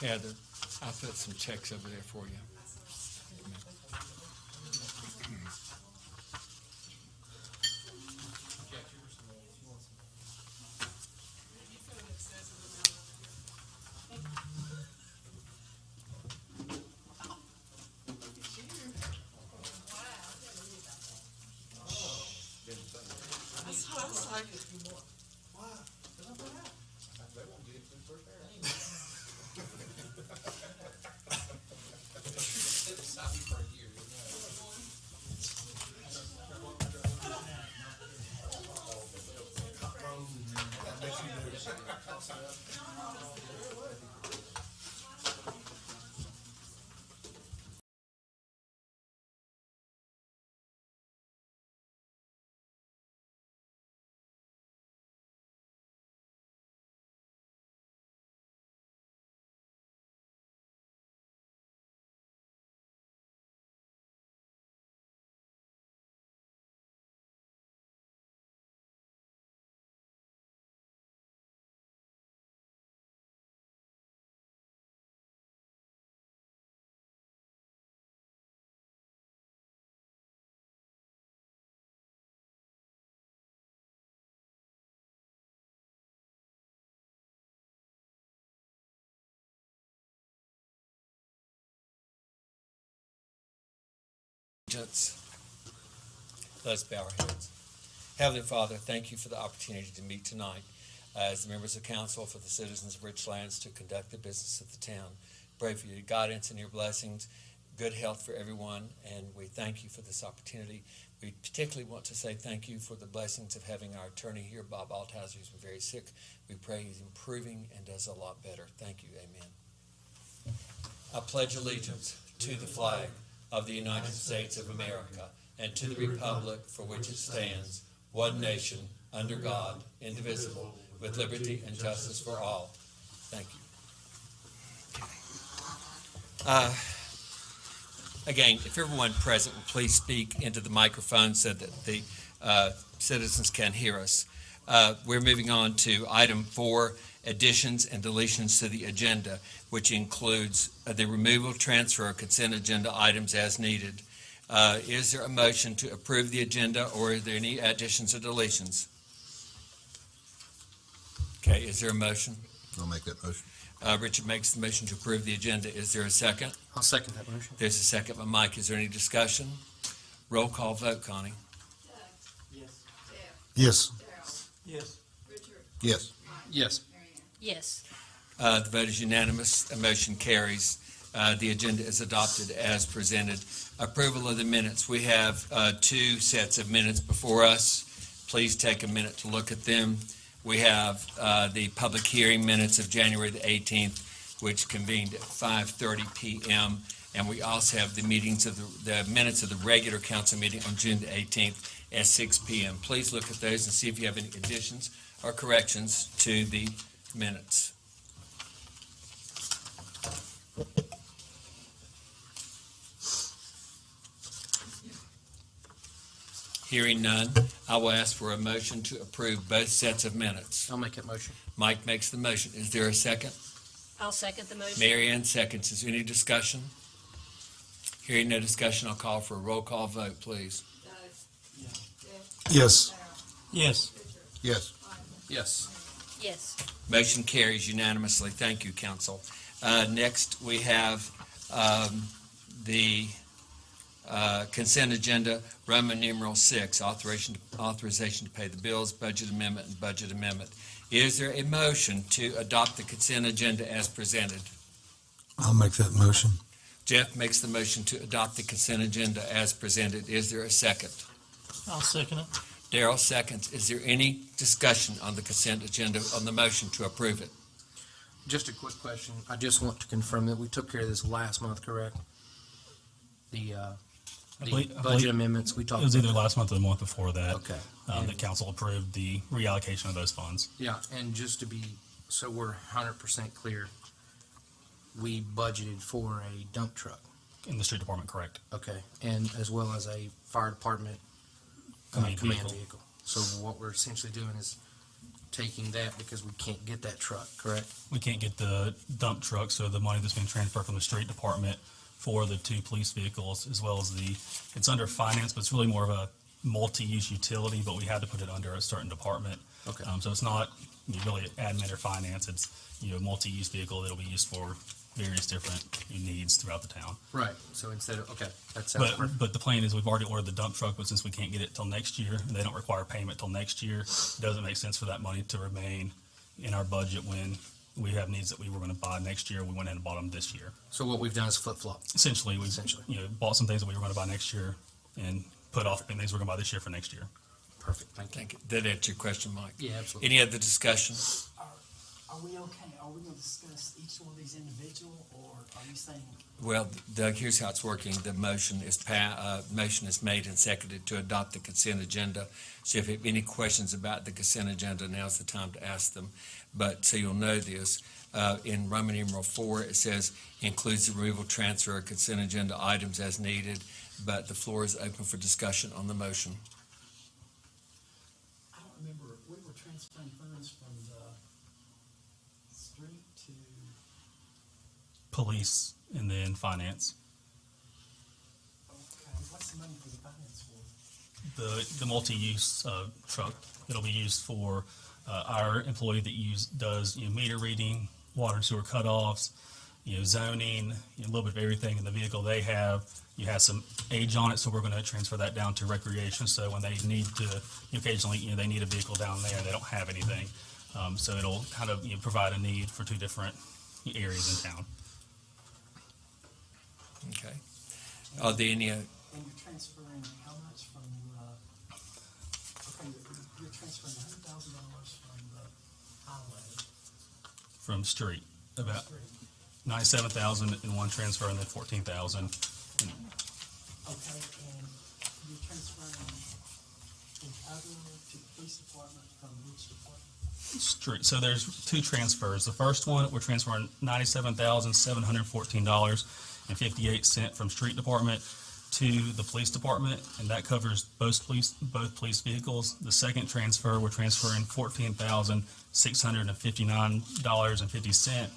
Heather, I'll put some checks over there for you. Let's bow our heads. Heavenly Father, thank you for the opportunity to meet tonight as the members of council for the citizens of Richlands to conduct the business of the town. Pray for your guidance and your blessings, good health for everyone, and we thank you for this opportunity. We particularly want to say thank you for the blessings of having our attorney here, Bob Althauser, who's been very sick. We pray he's improving and does a lot better. Thank you. Amen. I pledge allegiance to the flag of the United States of America and to the republic for which it stands, one nation, under God, indivisible, with liberty and justice for all. Thank you. Again, if everyone present will please speak into the microphone so that the citizens can hear us. We're moving on to item 4, additions and deletions to the agenda, which includes the removal, transfer, or consent agenda items as needed. Is there a motion to approve the agenda, or are there any additions or deletions? Okay, is there a motion? I'll make that motion. Richard makes the motion to approve the agenda. Is there a second? I'll second that motion. There's a second by Mike. Is there any discussion? Roll call vote, Connie. Yes. Yes. Yes. Richard. Yes. Yes. Yes. The vote is unanimous. A motion carries. The agenda is adopted as presented. Approval of the minutes. We have 2 sets of minutes before us. Please take a minute to look at them. We have the public hearing minutes of January the 18th, which convened at 5:30 p.m. And we also have the meetings of the minutes of the regular council meeting on June the 18th at 6 p.m. Please look at those and see if you have any additions or corrections to the minutes. Hearing none, I will ask for a motion to approve both sets of minutes. I'll make that motion. Mike makes the motion. Is there a second? I'll second the motion. Mary Ann seconds. Is there any discussion? Hearing no discussion, I'll call for a roll call vote, please. Yes. Yes. Yes. Yes. Yes. Motion carries unanimously. Thank you, council. Next, we have the consent agenda, Roman numeral 6, authorization to pay the bills, budget amendment, and budget amendment. Is there a motion to adopt the consent agenda as presented? I'll make that motion. Jeff makes the motion to adopt the consent agenda as presented. Is there a second? I'll second it. Darrell seconds. Is there any discussion on the consent agenda on the motion to approve it? Just a quick question. I just want to confirm that we took care of this last month, correct? The budget amendments we talked It was about. either last month or the month before that. Okay. The council approved the reallocation of those funds. Yeah, and just to be, so we're 100% clear, we budgeted for a dump truck. In the street department, correct. Okay, and as well as a fire department Command command vehicle. vehicle. So what we're essentially doing is taking that because we can't get that truck, correct? We can't get the dump truck, so the money that's being transferred from the street department for the 2 police vehicles, as well as it's under finance, but it's really more of a multi-use utility, but we had to put it under a certain department. Okay. So it's not really admin or finance, it's, multi-use vehicle that'll be used for various different needs throughout the town. Right, so instead of, okay, that sounds perfect. But the plan is we've already ordered the dump truck, but since we can't get it till next year, and they don't require payment till next year, it doesn't make sense for that money to remain in our budget when we have needs that we were gonna buy next year, we went in and bought them this year. So what we've done is flip-flop. Essentially, we, bought some things that we were gonna buy next year and put off things we're gonna buy this year for next year. Perfect, thank you. Thank you. Did that answer your question, Mike? Yeah, absolutely. Any other discussion? Are we okay? Are we gonna discuss each one of these individual, or are you saying? Well, Doug, here's how it's working. The motion is motion is made and seconded to adopt the consent agenda. So if you have any questions about the consent agenda, now's the time to ask them. But so you'll know this, in Roman numeral 4, it says includes the removal, transfer, of consent agenda items as needed, but the floor is open for discussion on the motion. I don't remember, we were transferring funds from the street to, Police and then finance. okay, what's the money for the finance for? The multi-use truck, it'll be used for our employee that does meter reading, water and sewer cutoffs, zoning, a little bit of everything in the vehicle they have. You have some age on it, so we're going to transfer that down to recreation. So when they need to, occasionally, they need a vehicle down there, they don't have anything. So it'll kind of provide a need for 2 different areas in town. Okay. Are there any, And you're transferring how much from, okay, you're transferring $100,000 from the highway From street, to the about street. 97,000 in one transfer and then 14,000. Okay, and you're transferring the other to the police department from which department? Street. So there's 2 transfers. The first one, we're transferring $97,714.58 from street department to the police department, and that covers both police vehicles. The second transfer, we're transferring $14,659.50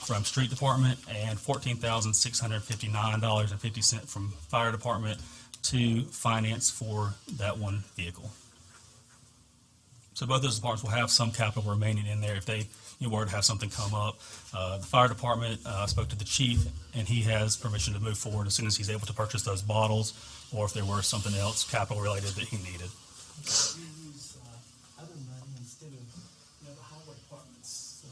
from street department and $14,659.50 from fire department to finance for that one vehicle. So both those departments will have some capital remaining in there if they were to have something come up. The fire department, I spoke to the chief, and he has permission to move forward as soon as he's able to purchase those bottles, or if there were something else capital related that he needed. You use other money instead of, the highway department's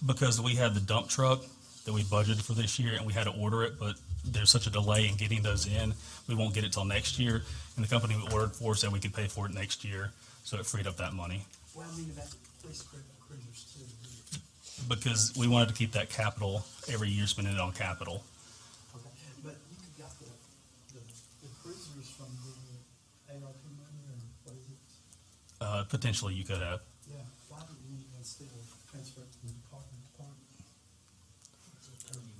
Because we had the dump truck that we budgeted for this year, and we had to order it, but there's such a delay in getting those in, we won't get it till next year. And the company we ordered for said we could pay for it next year, so it freed up that money. Well, I mean about police cruisers too. Because we wanted to keep that capital every year, spending it on capital. Okay, but you could got the cruisers from the ARP money, or what is it? Potentially you could have. Yeah, why didn't you instead of transfer it from department to department?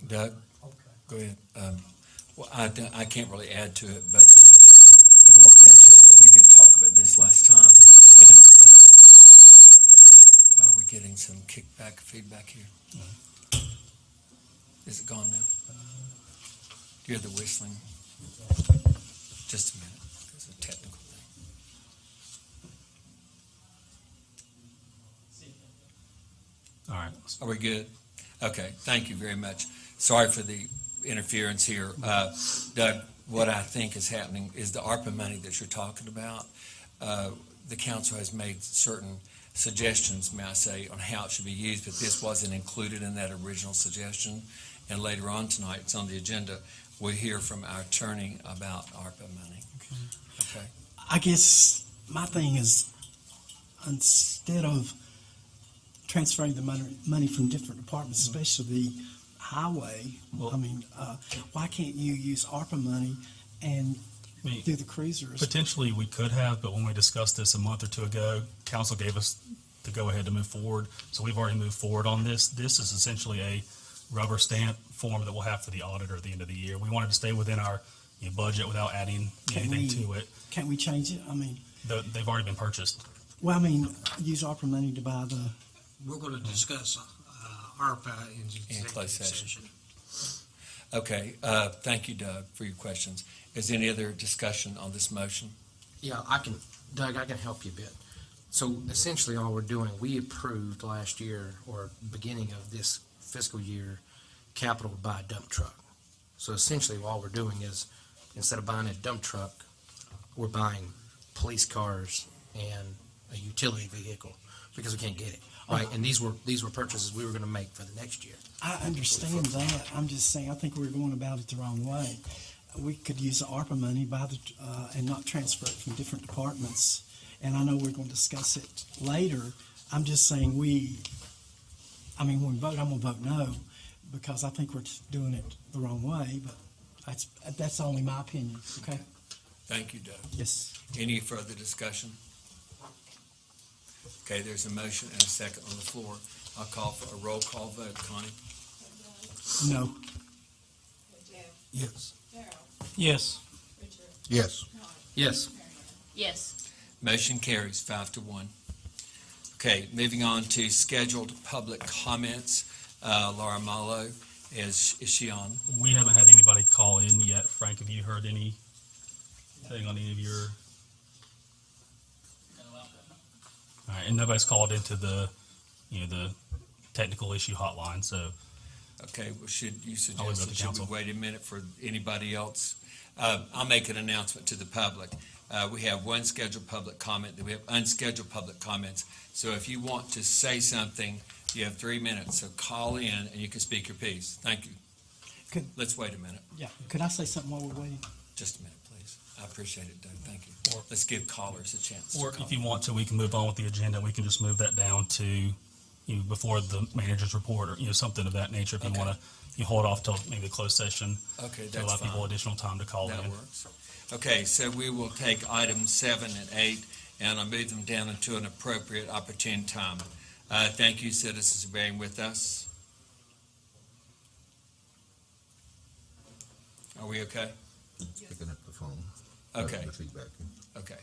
Doug, Okay. go ahead. Well, I can't really add to it, but you won't add to it, but we did talk about this last time. And are we getting some kickback, feedback here? Is it gone now? Do you hear the whistling? Just a minute. It's a technical thing. All right. Are we good? Okay, thank you very much. Sorry for the interference here. Doug, what I think is happening is the ARPA money that you're talking about, the council has made certain suggestions, may I say, on how it should be used, but this wasn't included in that original suggestion. And later on tonight, it's on the agenda, we'll hear from our attorney about ARPA money. Okay? I guess my thing is, instead of transferring the money from different departments, especially the highway, Well- why can't you use ARPA money and do the cruisers? Potentially we could have, but when we discussed this a month or 2 ago, council gave us the go-ahead to move forward. So we've already moved forward on this. This is essentially a rubber stamp form that we'll have for the auditor at the end of the year. We wanted to stay within our budget without adding Can anything we- to it. Can't we change it? They've already been purchased. Well, I mean, use ARPA money to buy the, We're going to discuss ARPA in executive closed session. session. Okay, thank you, Doug, for your questions. Is there any other discussion on this motion? Yeah, Doug, I can help you a bit. So essentially, all we're doing, we approved last year, or beginning of this fiscal year, capital to buy a dump truck. So essentially, all we're doing is, instead of buying a dump truck, we're buying police cars and a utility vehicle, because we can't get it, right? And these were purchases we were gonna make for the next year. I understand that. I'm just saying, I think we're going about it the wrong way. We could use the ARPA money, and not transfer it from different departments. And I know we're going to discuss it later. I'm just saying when we vote, I'm going to vote no, because I think we're doing it the wrong way, but that's only my opinion, okay? Thank you, Doug. Yes. Any further discussion? Okay, there's a motion and a second on the floor. I'll call for a roll call vote. Connie? No. Yes. Yes. Yes. Yes. Yes. Motion carries 5-1. Okay, moving on to scheduled public comments. Laura Malo, is she on? We haven't had anybody call in yet. Frank, have you heard anything on any of your? All right, and nobody's called into the technical issue hotline, so. Okay, well, should you I'll leave it suggest up that to council. we wait a minute for anybody else? I'll make an announcement to the public. We have one scheduled public comment, then we have unscheduled public comments. So if you want to say something, you have 3 minutes, so call in and you can speak your piece. Thank you. Let's wait a minute, Yeah. Could I say something while we're waiting? just a minute, please. I appreciate it, Doug, thank you. Or- Let's give callers a chance to Or call. if you want to, we can move on with the agenda. We can just move that down to, before the manager's report, or, something of that nature. If you Okay. want to, hold off till maybe the closed session Okay, to allow that's people fine. additional time to call That in. works. Okay, so we will take items 7 and 8, and I'll move them down into an appropriate opportune time. Thank you, citizens, for bearing with us. Are we okay? Picking up the phone. Okay. The feedback. Okay.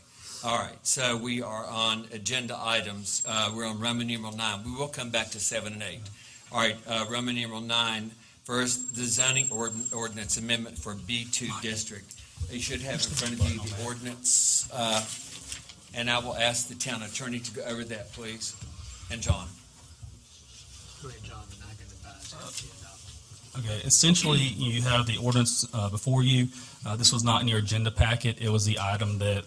All right, so we are on agenda items. We're on Roman numeral 9. We will come back to 7 and 8. All right, Roman numeral 9. First, the zoning ordinance amendment for B2 district. You should have in front of you the ordinance, and I will ask the town attorney to go over that, please. And John. Go ahead, John, and I can advise after you adopt. Okay, essentially, you have the ordinance before you. This was not in your agenda packet. It was the item that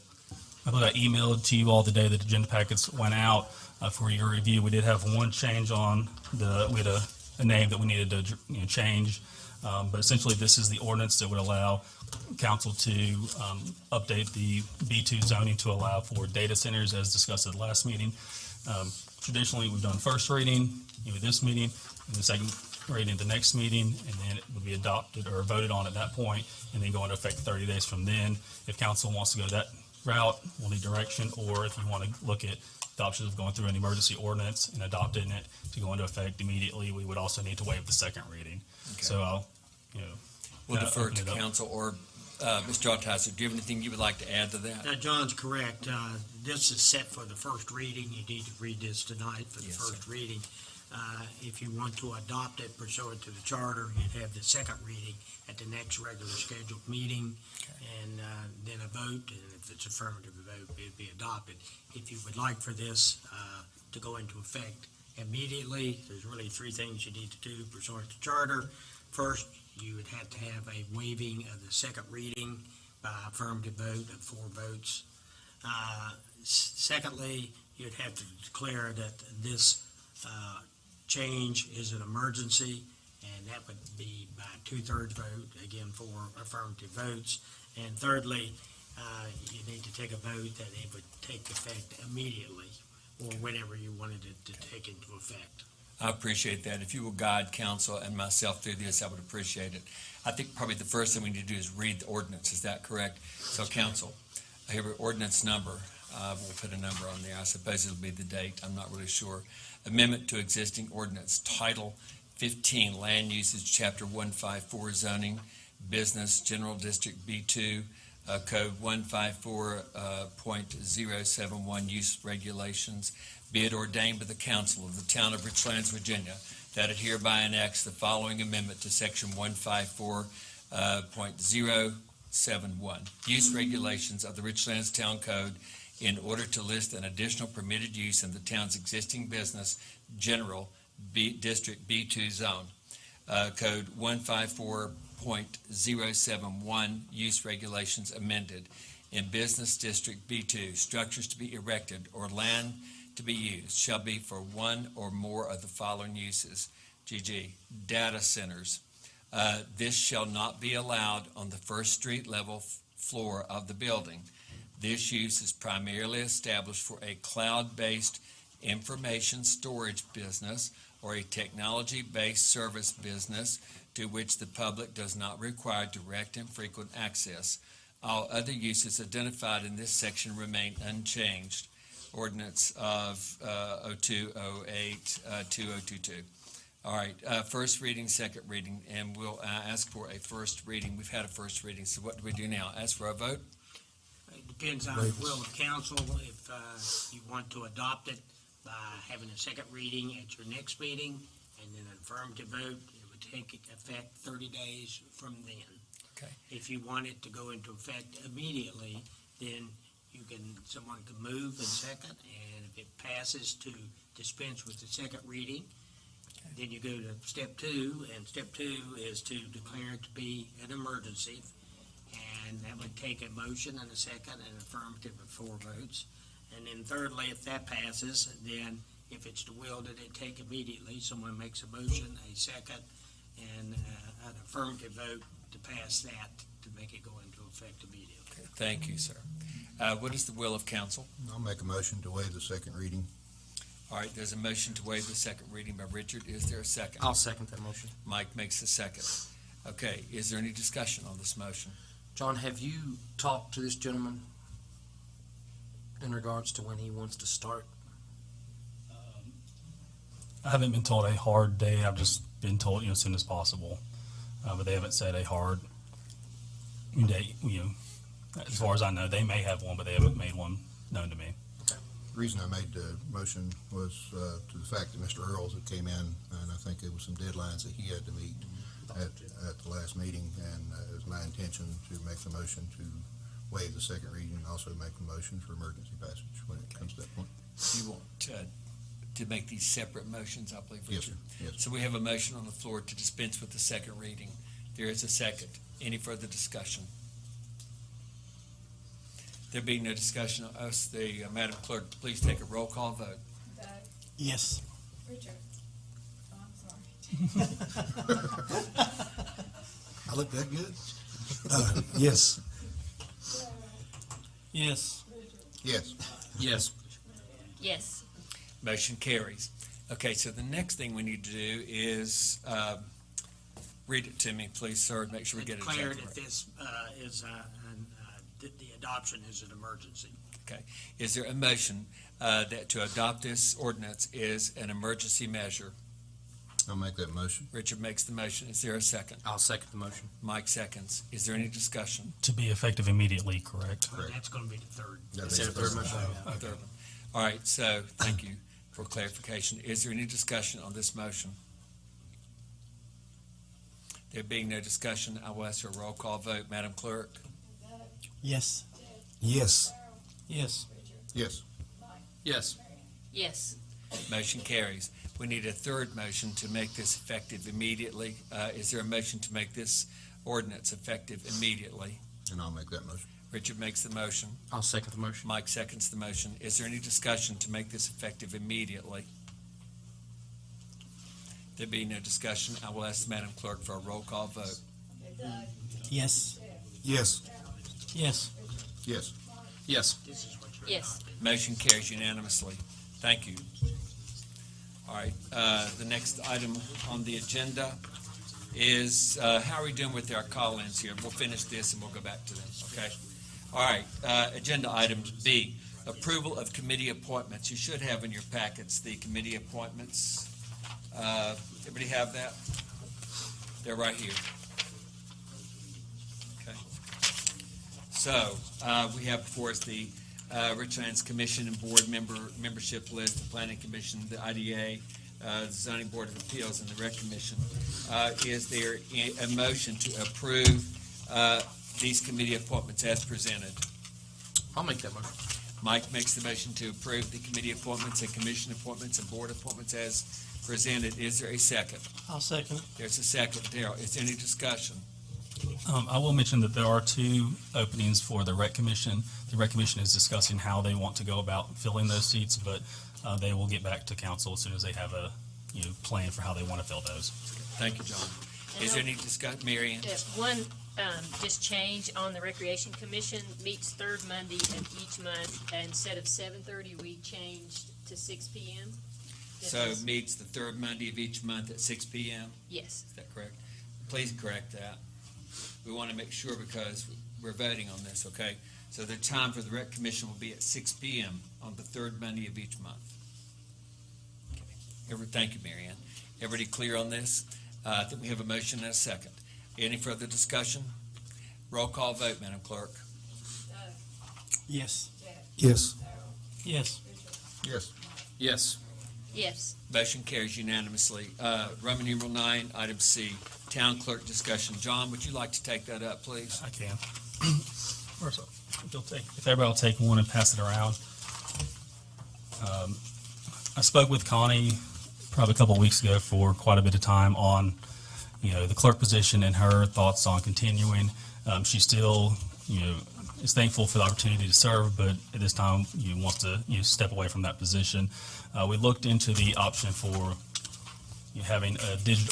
I thought I emailed to you all the day that the agenda packets went out for your review. We did have one change on we had a name that we needed to change. But essentially, this is the ordinance that would allow council to update the B2 zoning to allow for data centers as discussed at the last meeting. Traditionally, we've done first reading, this meeting, and the second reading at the next meeting, and then it would be adopted or voted on at that point, and then go into effect 30 days from then. If council wants to go that route, we'll need direction, or if you want to look at the options of going through an emergency ordinance and adopting it to go into effect immediately, we would also need to waive the second reading. Okay. So I'll, We'll defer open to it up. council, or Mr. Altizer, do you have anything you would like to add to that? John's correct. This is set for the first reading. You need to read this tonight for the Yes, first reading. If you want to adopt it pursuant to the charter, you'd have the second reading at the next regular scheduled meeting, and then a vote, and if it's affirmative vote, it'd be adopted. If you would like for this to go into effect immediately, there's really 3 things you need to do pursuant to charter. First, you would have to have a waiving of the second reading by affirmative vote of 4 votes. Secondly, you'd have to declare that this change is an emergency, and that would be by 2/3 vote, again, 4 affirmative votes. And thirdly, you need to take a vote that it would take effect immediately, or whenever you wanted it to take into effect. I appreciate that. If you will guide council and myself through this, I would appreciate it. I think probably the first thing we need to do is read the ordinance. Is that correct? So council, I have an ordinance number. We'll put a number on there. I suppose it'll be the date. I'm not really sure. Amendment to existing ordinance, Title 15, Land Usage, Chapter 154, Zoning, Business, General District B2, Code 154.071 Use Regulations, be it ordained by the council of the town of Richlands, Virginia, that it hereby enacts the following amendment to section 154.071 Use Regulations of the Richlands Town Code in order to list an additional permitted use in the town's existing business general District B2 zone. Code 154.071 Use Regulations amended. In Business District B2, structures to be erected or land to be used shall be for one or more of the following uses. GG, data centers. This shall not be allowed on the first street level floor of the building. This use is primarily established for a cloud-based information storage business or a technology-based service business to which the public does not require direct and frequent access. All other uses identified in this section remain unchanged. Ordinance of 0208-2022. All right, first reading, second reading, and we'll ask for a first reading. We've had a first reading, so what do we do now? Ask for a vote? It depends on the will of council. If you want to adopt it by having a second reading at your next meeting and then an affirmative vote, it would take effect 30 days from then. Okay. If you want it to go into effect immediately, then someone can move and second, and if it passes to dispense with the second reading, then you go to step two, and step two is to declare it to be an emergency, and that would take a motion and a second and affirmative of 4 votes. And then thirdly, if that passes, then if it's the will that it take immediately, someone makes a motion, a second, and an affirmative vote to pass that, to make it go into effect immediately. Okay, thank you, sir. What is the will of council? I'll make a motion to waive the second reading. All right, there's a motion to waive the second reading by Richard. Is there a second? I'll second that motion. Mike makes the second. Okay, is there any discussion on this motion? John, have you talked to this gentleman in regards to when he wants to start? I haven't been told a hard day. I've just been told, as soon as possible. But they haven't said a hard day, as far as I know. They may have one, but they haven't made one known to me. The reason I made the motion was to the fact that Mr. Earls had came in, and I think there was some deadlines that he had to meet at the last meeting, and it was my intention to make the motion to waive the second reading and also make the motion for emergency passage when it comes to that point. You want to make these separate motions, I believe, Yes, Richard? sir. Yes. So we have a motion on the floor to dispense with the second reading. There is a second. Any further discussion? There being no discussion, Madam Clerk, please take a roll call vote. Doug, Yes. Richard. Oh, I'm sorry. I look that good? Yes. Yes. Yes. Yes. Yes. Motion carries. Okay, so the next thing we need to do is read it to me, please, sir. Make sure we get it Declare exactly that right. this is the adoption is an emergency. Okay. Is there a motion that to adopt this ordinance is an emergency measure? I'll make that motion. Richard makes the motion. Is there a second? I'll second the motion. Mike seconds. Is there any discussion? To be effective immediately, correct? Well, that's going to be the third. That'd Is be there a the third third motion? Third one. All right, so thank you for clarification. Is there any discussion on this motion? There being no discussion, I will ask for a roll call vote. Madam Clerk? Doug, Yes. Yes. Yes. Richard, Yes. Mike, Yes. Marion. Yes. Motion carries. We need a third motion to make this effective immediately. Is there a motion to make this ordinance effective immediately? And I'll make that motion. Richard makes the motion. I'll second the motion. Mike seconds the motion. Is there any discussion to make this effective immediately? There being no discussion, I will ask the Madam Clerk for a roll call vote. Doug, Yes. Yes. Yes. Yes. Yes. This is what you're Yes. adopting. Motion carries unanimously. Thank you. All right, the next item on the agenda is, how are we doing with our call-ins here? We'll finish this and we'll go back to them, okay? All right, agenda items B, approval of committee appointments. You should have in your packets the committee appointments. Everybody have that? They're right here. Okay. So, we have before us the Richlands Commission and Board membership list, the Planning Commission, the IDA, the Zoning Board of Appeals, and the Rec Commission. Is there a motion to approve these committee appointments as presented? I'll make that motion. Mike makes the motion to approve the committee appointments and commission appointments and board appointments as presented. Is there a second? I'll second it. There's a second. Darrell, is there any discussion? I will mention that there are two openings for the Rec Commission. The Rec Commission is discussing how they want to go about filling those seats, but they will get back to council as soon as they have a plan for how they want to fill those. Thank you, John. Is there any discussion, Mary Ann? One, just change on the Recreation Commission, meets third Monday of each month, and instead of 7:30, we changed to 6 p.m. So meets the third Monday of each month at 6 p.m.? Yes. Is that correct? Please correct that. We want to make sure because we're voting on this, okay? So the time for the Rec Commission will be at 6 p.m. on the third Monday of each month. Okay. Thank you, Mary Ann. Everybody clear on this? I think we have a motion and a second. Any further discussion? Roll call vote, Madam Clerk. Yes. Yes. Yes. Yes. Yes. Yes. Motion carries unanimously. Roman numeral 9, item C, Town Clerk discussion. John, would you like to take that up, please? I can. If everybody will take one and pass it around. I spoke with Connie probably a couple of weeks ago for quite a bit of time on, the clerk position and her thoughts on continuing. She still, is thankful for the opportunity to serve, but at this time, wants to, step away from that position. We looked into the option for having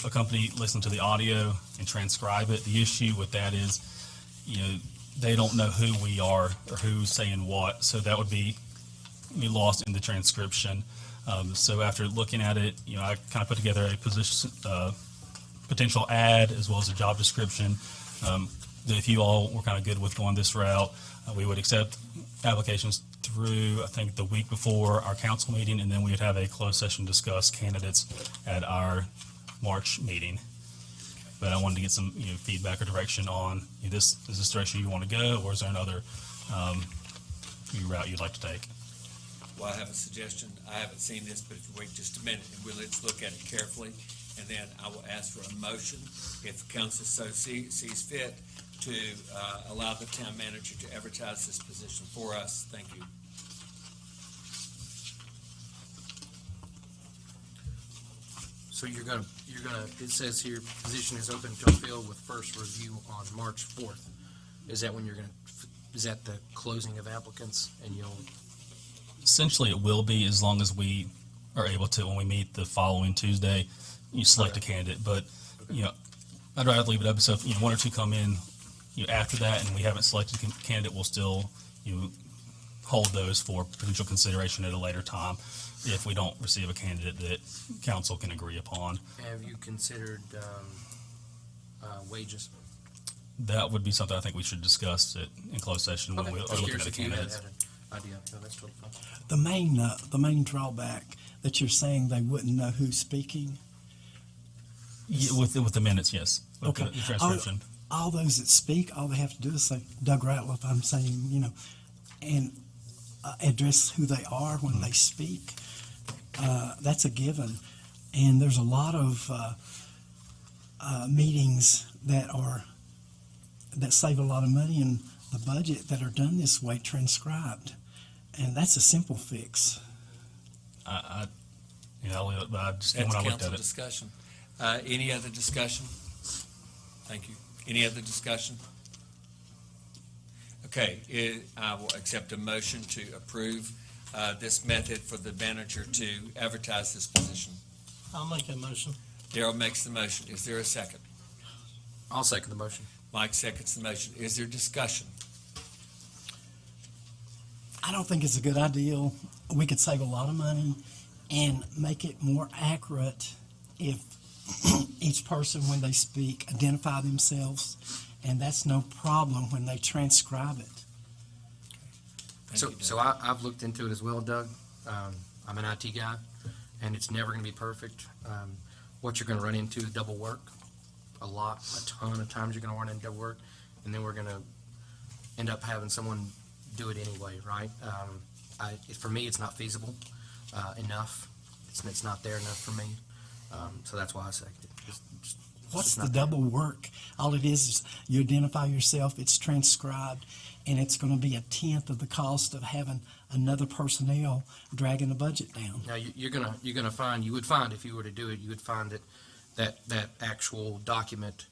a company listen to the audio and transcribe it. The issue with that is, they don't know who we are or who's saying what, so that would be lost in the transcription. So after looking at it, I kind of put together a position, potential ad as well as a job description. That if you all were kind of good with going this route, we would accept applications through, I think, the week before our council meeting, and then we would have a closed session to discuss candidates at our March meeting. But I wanted to get some feedback or direction on is this direction you want to go, or is there another route you'd like to take? Well, I have a suggestion. I haven't seen this, but if you wait just a minute, and let's look at it carefully, and then I will ask for a motion, if council so sees fit, to allow the town manager to advertise this position for us. Thank you. So you're gonna, it says here, position is open to fill with first review on March 4th. Is that when is that the closing of applicants and you'll? Essentially, it will be as long as we are able to, when we meet the following Tuesday, you select a candidate. But, I'd rather leave it up. So if, one or two come in, after that and we haven't selected a candidate, we'll still, hold those for potential consideration at a later time if we don't receive a candidate that council can agree upon. Have you considered wages? That would be something I think we should discuss in closed session when we are looking at the candidates. Idea. No, that's totally fine. The main drawback that you're saying they wouldn't know who's speaking. Yeah, with the minutes, yes. With Okay. the transcription. All those that speak, all they have to do is say Doug Ratliff, I'm saying, and address who they are when they speak. That's a given. And there's a lot of meetings that save a lot of money in the budget that are done this way, transcribed. And that's a simple fix. I'll leave it, but I just, That's when I looked council at it. discussion. Any other discussion? Thank you. Any other discussion? Okay, I will accept a motion to approve this method for the manager to advertise this position. I'll make a motion. Darrell makes the motion. Is there a second? I'll second the motion. Mike seconds the motion. Is there discussion? I don't think it's a good idea. We could save a lot of money and make it more accurate if each person, when they speak, identify themselves, and that's no problem when they transcribe it. Thank you, So Doug. I've looked into it as well, Doug. I'm an IT guy, and it's never going to be perfect. What you're going to run into is double work. A ton of times you're going to run into double work, and then we're going to end up having someone do it anyway, right? For me, it's not feasible enough. It's not there enough for me. So that's why I seconded it. What's just the not there. double work? All it is you identify yourself, it's transcribed, and it's going to be 1/10 of the cost of having another personnel dragging the budget down. Now, you're gonna find, you would find if you were to do it, you would find that actual document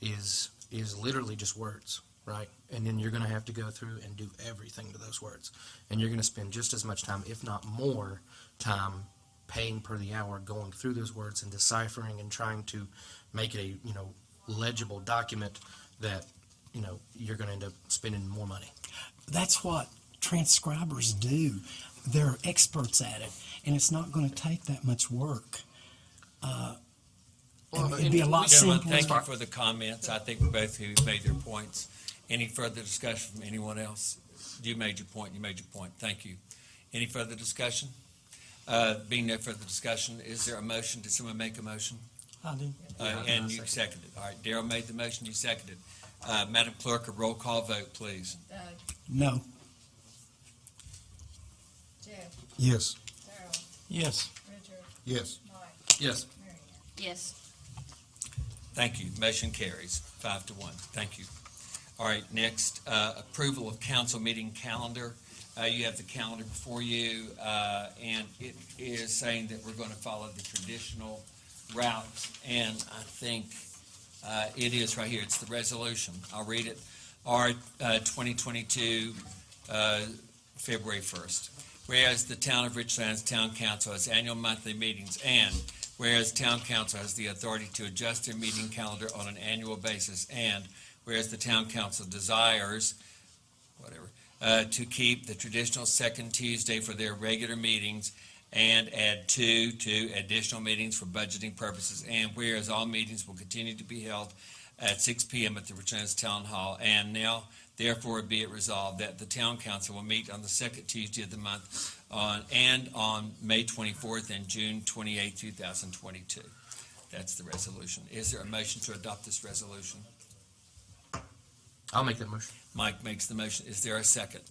is literally just words, right? And then you're gonna have to go through and do everything to those words. And you're gonna spend just as much time, if not more time, paying per the hour, going through those words and deciphering and trying to make a, legible document that, you're gonna end up spending more money. That's what transcribers do. They're experts at it, and it's not going to take that much work. It'd be a lot Gentlemen, simpler. thank you for the comments. I think both of you made their points. Any further discussion from anyone else? You made your point. Thank you. Any further discussion? Being no further discussion, is there a motion? Did someone make a motion? I do. And you seconded. All right, Darrell made the motion, you seconded. Madam Clerk, a roll call vote, please. Doug, No. Jeff, Yes. Darrell, Yes. Richard, Yes. Mike, Yes. Mary Ann. Yes. Thank you. Motion carries 5-1. Thank you. All right, next, approval of council meeting calendar. You have the calendar before you, and it is saying that we're going to follow the traditional route, and I think it is right here. It's the resolution. I'll read it. R 2022, February 1st. Whereas the Town of Richlands Town Council has annual monthly meetings, and whereas Town Council has the authority to adjust their meeting calendar on an annual basis, and whereas the Town Council desires, to keep the traditional second Tuesday for their regular meetings and add two additional meetings for budgeting purposes, and whereas all meetings will continue to be held at 6 p.m. at the Richlands Town Hall, and now therefore be it resolved that the Town Council will meet on the second Tuesday of the month on May 24th and June 28th, 2022. That's the resolution. Is there a motion to adopt this resolution? I'll make that motion. Mike makes the motion. Is there a second?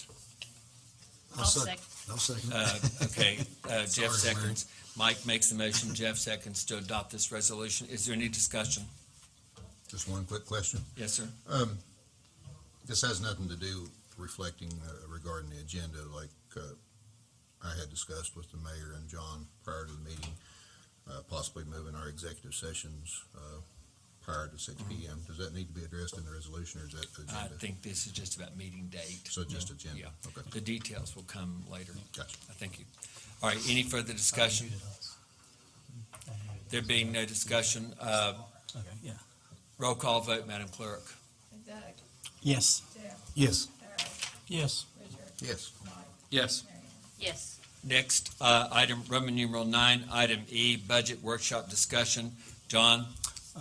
I'll second. I'll second. Okay, Jeff Sorry, seconds. Mike makes the motion. Jeff seconds to adopt this resolution. Is there any discussion? Just one quick question. Yes, sir. This has nothing to do reflecting regarding the agenda like I had discussed with the mayor and John prior to the meeting, possibly moving our executive sessions prior to 6 p.m. Does that need to be addressed in the resolution, or is that I agenda? think this is just about meeting date. So just agenda? Yeah. Okay, The details will come later. gotcha. Thank you. All right, any further discussion? There being no discussion, Okay, yeah. roll call vote, Madam Clerk. Doug, Yes. Jeff, Yes. Darrell, Yes. Richard, Yes. Mike, Yes. Mary Ann. Yes. Next, item, Roman numeral 9, item E, budget workshop discussion. John?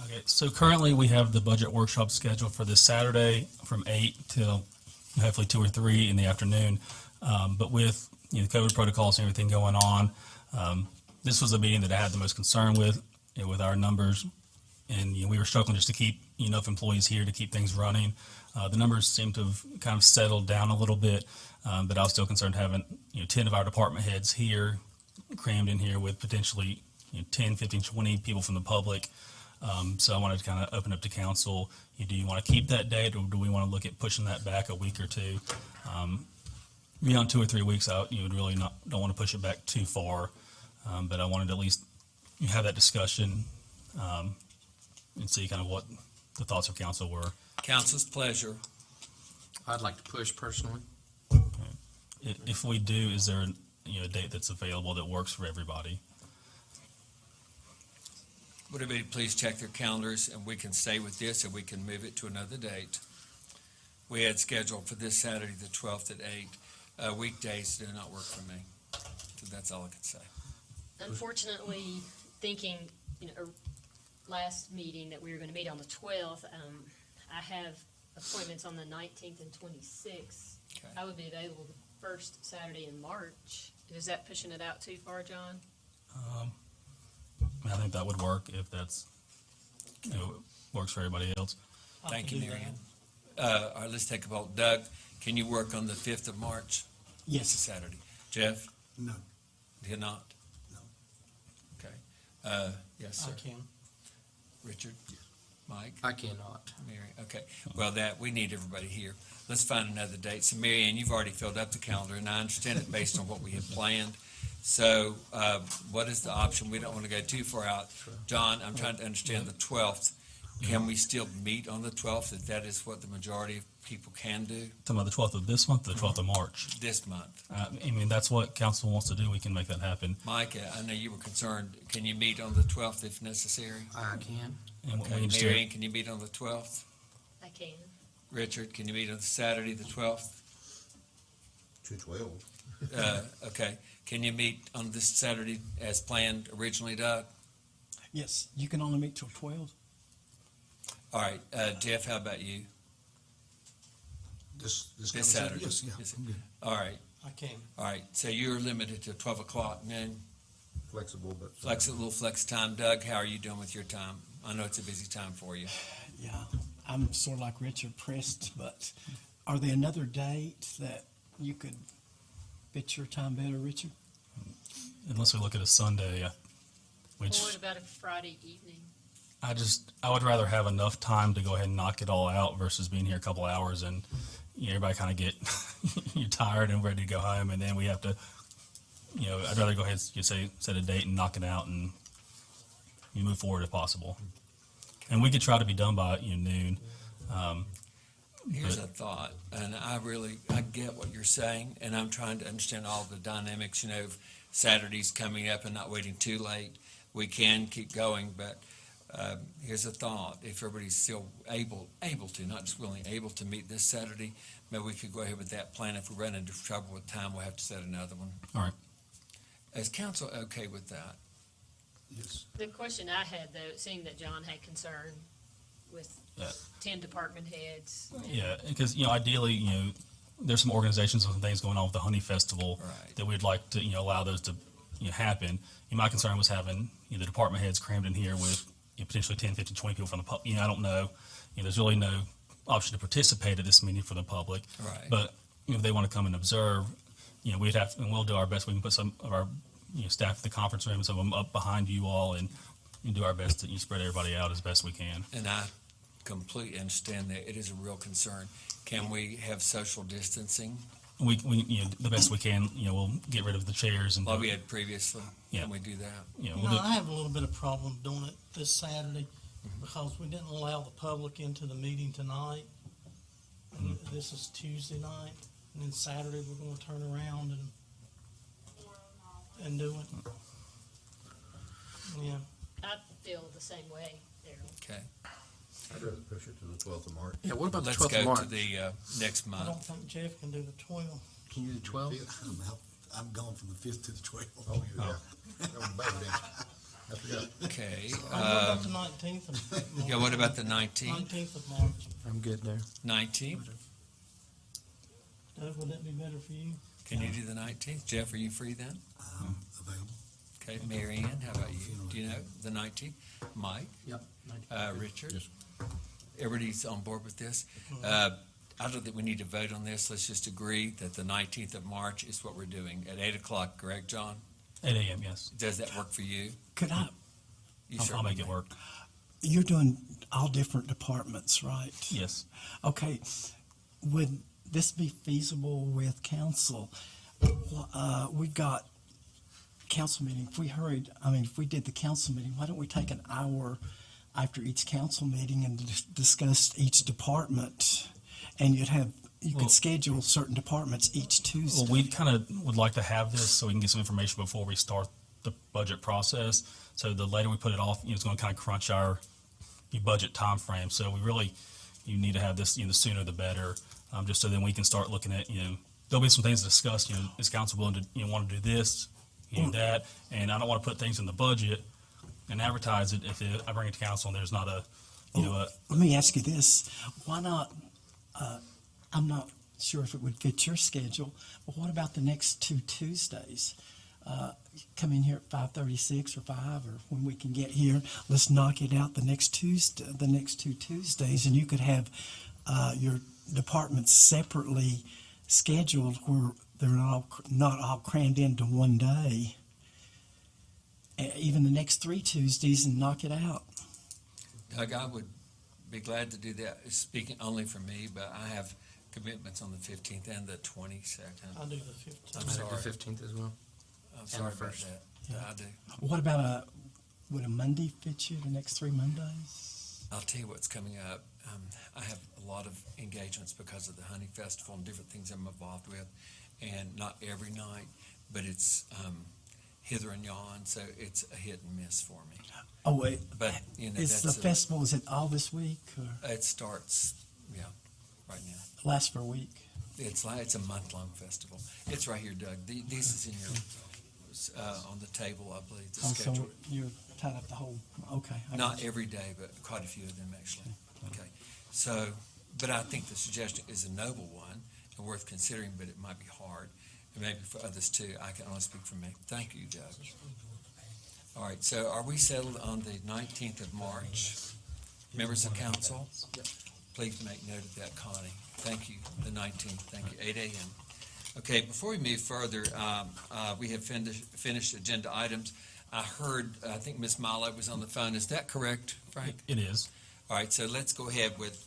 Okay, so currently we have the budget workshop scheduled for this Saturday from 8 till hopefully 2 or 3 in the afternoon. But with, the COVID protocols and everything going on, this was the meeting that I had the most concern with, with our numbers. And, we were struggling just to keep enough employees here to keep things running. The numbers seem to have kind of settled down a little bit, but I was still concerned having, 10 of our department heads here, crammed in here with potentially 10, 15, 20 people from the public. So I wanted to kind of open up to council. Do you want to keep that date, or do we want to look at pushing that back a week or two? Beyond 2 or 3 weeks out, you would really don't want to push it back too far. But I wanted to at least have that discussion and see kind of what the thoughts of council were. Council's pleasure. I'd like to push personally. If we do, is there a date that's available that works for everybody? Would everybody please check their calendars, and we can stay with this, and we can move it to another date. We had scheduled for this Saturday, the 12th at 8. Weekdays do not work for me. So that's all I can say. Unfortunately, thinking, last meeting that we were going to meet on the 12th, I have appointments on the 19th and 26th. Okay. I would be available the first Saturday in March. Is that pushing it out too far, John? I think that would work if that's, works for everybody else. I Thank can you, do Mary that. Ann. All right, let's take a vote. Doug, can you work on the 5th of March? It's a Yes, Saturday. Jeff? No. You're not? No. Okay. Yes, sir. I can. Richard? Mike? I cannot. Mary? Okay. Well, we need everybody here. Let's find another date. So, Mary Ann, you've already filled up the calendar, and I understand it based on what we have planned. So, what is the option? We don't want to go too far out. John, I'm trying to understand the 12th. Can we still meet on the 12th, if that is what the majority of people can do Talking about the 12th of this month, the 12th of March. this month? I mean, that's what council wants to do. We can make that happen. Mike, I know you were concerned. Can you meet on the 12th if necessary? I can. And Okay, we just do Mary it. Ann, can you meet on the 12th? I can. Richard, can you meet on Saturday, the 12th? 2/12. Okay. Can you meet on this Saturday as planned originally, Doug? yes, you can only meet till 12. All right, Jeff, how about you? This This Saturday? Yes, yeah. Yes. I'm good. All right, I can. all right. So you're limited to 12 o'clock noon? Flexible, but. Little flex time. Doug, how are you doing with your time? I know it's a busy time for you. Yeah, I'm sort of like Richard, pressed, but are there another date that you could fit your time better, Richard? Unless we look at a Sunday, Or which what about a Friday evening? I would rather have enough time to go ahead and knock it all out versus being here a couple hours and everybody kind of get you're tired and ready to go home, and then we have to, I'd rather go ahead and set a date and knock it out and you move forward if possible. And we could try to be done by noon. Here's a thought, and I get what you're saying, and I'm trying to understand all the dynamics, of Saturdays coming up and not waiting too late. We can keep going, but here's a thought. If everybody's still able to, not just willing, able to meet this Saturday, maybe we could go ahead with that plan. If we run into trouble with time, we'll have to set another one. All right. Is council okay with that? Yes. The question I had, though, seeing that John had concern with Yeah. 10 department heads. and- Yeah, because ideally, there's some organizations and some things going on with the Honey Festival Right. that we'd like to allow those to happen. My concern was having the department heads crammed in here with potentially 10, 15, 20 people from the public. I don't know. There's really no option to participate at this meeting for the public. Right. But if they want to come and observe, we'd have, and we'll do our best. We can put some of our staff at the conference room, some of them up behind you all, and do our best to spread everybody out as best we can. And I completely understand that. It is a real concern. Can we have social distancing We the best we can. We'll get rid of the chairs and like we had previously? Yeah. Can we do that? we'll do, I have a little bit of problem doing it this Saturday because we didn't allow the public into the meeting tonight. And this is Tuesday night, and then Saturday we're gonna turn around and do it. Yeah, I feel the same way, Daryl. Okay. I'd rather push it to the 12th of March. Yeah, what about the Let's 12th of go March? to the next I month. don't think Jeff can do the 12th. Can you do 12? I'm going from the 5th to the 12th. Oh, yeah. That was bad, then. I forgot. Okay. What about the 19th of March? Yeah, what about the 19th? 19th of March. I'm good there. 19th? Doug, would that be better for you? Can you do the 19th? Jeff, are you free then? Available. Okay, Mary Ann, how about you? Do you know the 19th? Mike? Yep. Richard? Yes. Everybody's on board with this? I don't think we need to vote on this. Let's just agree that the 19th of March is what we're doing at 8 o'clock, correct, John? 8 a.m. Yes, Does that work for you? Could I, You I'll certainly make it may. work. you're doing all different departments, right? Yes. Okay, would this be feasible with council? We've got council meeting. If we did the council meeting, why don't we take an hour after each council meeting and discuss each department? And you Well- could schedule certain departments each Tuesday. Well, we kind of would like to have this so we can get some information before we start the budget process. So the later we put it off, it's going to kind of crunch our budget time frame. So we really, you need to have this, the sooner the better, just so then we can start looking at, there'll be some things to discuss. Is council willing to, want to do this, that, and I don't want to put things in the budget and advertise it if I bring it to council and there's not a, Let me ask you this, why not, I'm not sure if it would fit your schedule, but what about the next two Tuesdays? Come in here at 5:36 or 5, or when we can get here, let's knock it out the next two Tuesdays, and you could have your departments separately scheduled where they're not all crammed into one day. Even the next 3 Tuesdays, and knock it out. Doug, I would be glad to do that, speaking only for me, but I have commitments on the 15th and the 22nd. I'll do the 15th. I'm I think sorry. the 15th as well. I'm sorry about first. that. Yeah. I do. What about would a Monday fit you, the next 3 Mondays? I'll tell you what's coming up. I have a lot of engagements because of the hunting festival and different things I'm involved with, and not every night, but it's hither and yon, so it's a hit and miss for me. Oh, wait, But, you know, is the that's festival, is it all this week, or it starts, right now. lasts for a week? It's a month-long festival. It's right here, Doug. This is in your, on the table, I believe, the Oh, so schedule. you're tied up the whole, okay. I got Not you. every day, but quite a few of them, actually. Okay. So, but I think the suggestion is a noble one and worth considering, but it might be hard, and maybe for others too. I can only speak for me. Thank you, Doug. All right, so are we settled on the 19th of March? Members of council? Please make note of that, Connie. Thank you, the 19th. Thank you, 8 a.m. Okay, before we move further, we have finished agenda items. I heard, I think Ms. Milo was on the phone. Is that correct, Frank? It is. All right, so let's go ahead with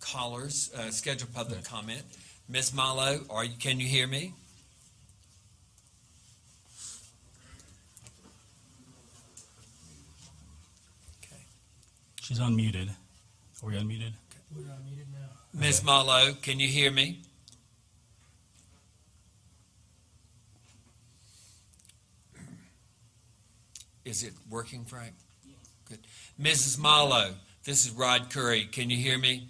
callers, scheduled public comment. Ms. Milo, can you hear me? Okay. She's unmuted. Are we unmuted? We're unmuted now. Ms. Malo, can you hear me? Is it working, Frank? Good. Mrs. Malo, this is Rod Curry. Can you hear me?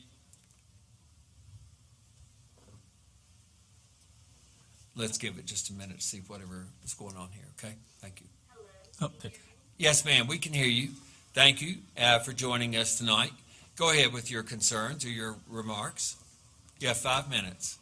Let's give it just a minute to see whatever is going on here, okay? Thank you. Oh, there. Yes, ma'am, we can hear you. Thank you for joining us tonight. Go ahead with your concerns or your remarks. You have 5 minutes.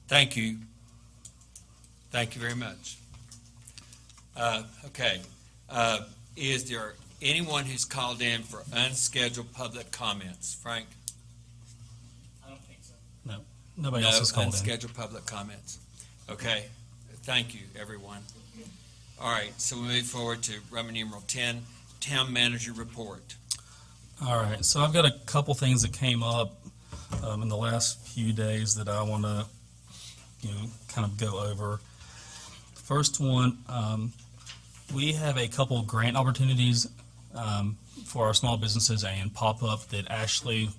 Thank you. Thank you very much. Okay. Is there anyone who's called in for unscheduled public comments? Frank? I don't think so. No. Nobody else is No called in. unscheduled public comments. Okay. Thank you, everyone. All right, so we move forward to Roman numeral 10, Town Manager Report. All right, so I've got a couple things that came up in the last few days that I want to kind of go over. First one, we have a couple grant opportunities for our small businesses and pop-up that Ashley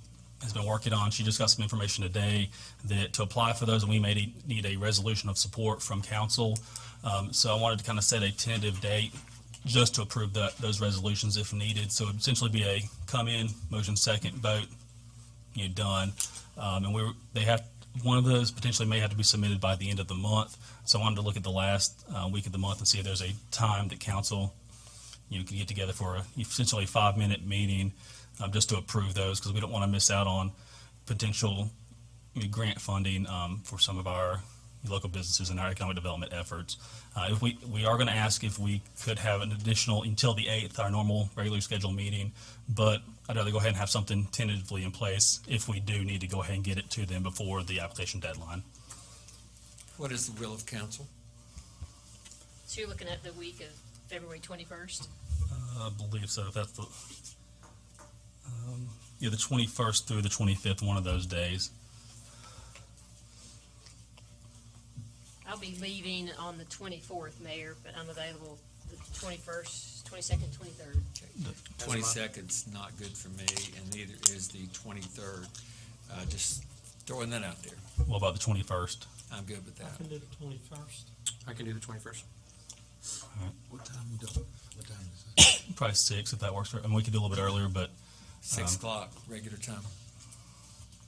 has been working on. She just got some information today that to apply for those, and we may need a resolution of support from council. So I wanted to kind of set a tentative date just to approve those resolutions if needed. So it'd essentially be a come in, motion second, vote, done. And they have, one of those potentially may have to be submitted by the end of the month. So I wanted to look at the last week of the month and see if there's a time that council, could get together for essentially a 5-minute meeting just to approve those, because we don't want to miss out on potential grant funding for some of our local businesses and our economic development efforts. If we are going to ask if we could have an additional until the 8th, our normal regularly scheduled meeting, but I'd rather go ahead and have something tentatively in place if we do need to go ahead and get it to them before the application deadline. What is the will of council? So you're looking at the week of February 21st? I believe so. If that's the the 21st through the 25th, one of those days. I'll be leaving on the 24th, Mayor, but I'm available the 21st, 22nd, 23rd. The 22nd's not good for me, and neither is the 23rd. Just throwing that out there. What about the 21st? I'm good with I that. can do the 21st. I can do the 21st. What time you doing? What time is it? Probably 6 if that works for, and we could do a little bit earlier, but 6 o'clock, regular time.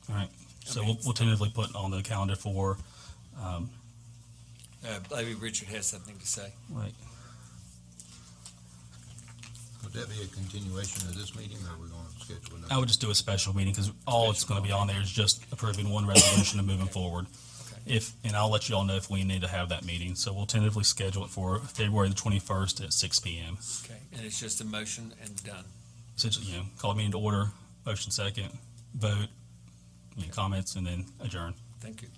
all right. So we'll tentatively put on the calendar for Maybe Richard has something to say. like Would that be a continuation of this meeting, or are we going to schedule another? I would just do a special meeting because all it's going to be on there is just approving one resolution and moving forward. Okay. And I'll let you all know if we need to have that meeting. So we'll tentatively schedule it for February the 21st at 6 p.m. Okay, and it's just a motion and done. Essentially, call the meeting to order, motion second, vote, comments, and then adjourn. Thank you.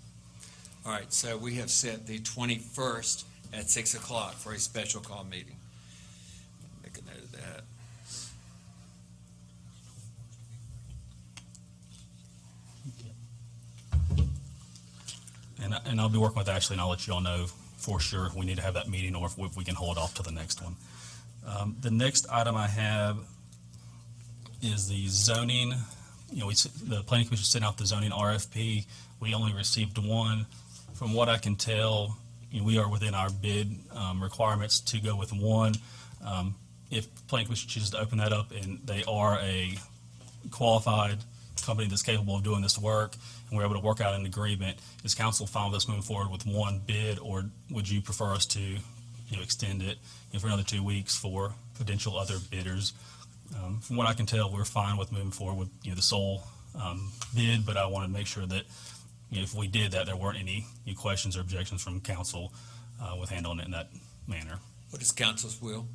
All right, so we have set the 21st at 6 o'clock for a special call meeting. Make a note of that. And I'll be working with Ashley, and I'll let you all know for sure if we need to have that meeting or if we can hold off to the next one. The next item I have is the zoning. The planning commission sent out the zoning RFP. We only received one. From what I can tell, we are within our bid requirements to go with one. If planning commission chooses to open that up and they are a qualified company that's capable of doing this work, and we're able to work out an agreement, is council fine with us moving forward with one bid, or would you prefer us to extend it for another 2 weeks for potential other bidders? From what I can tell, we're fine with moving forward with the sole bid, but I want to make sure that if we did that, there weren't any questions or objections from council with handling it in that manner. What is council's will?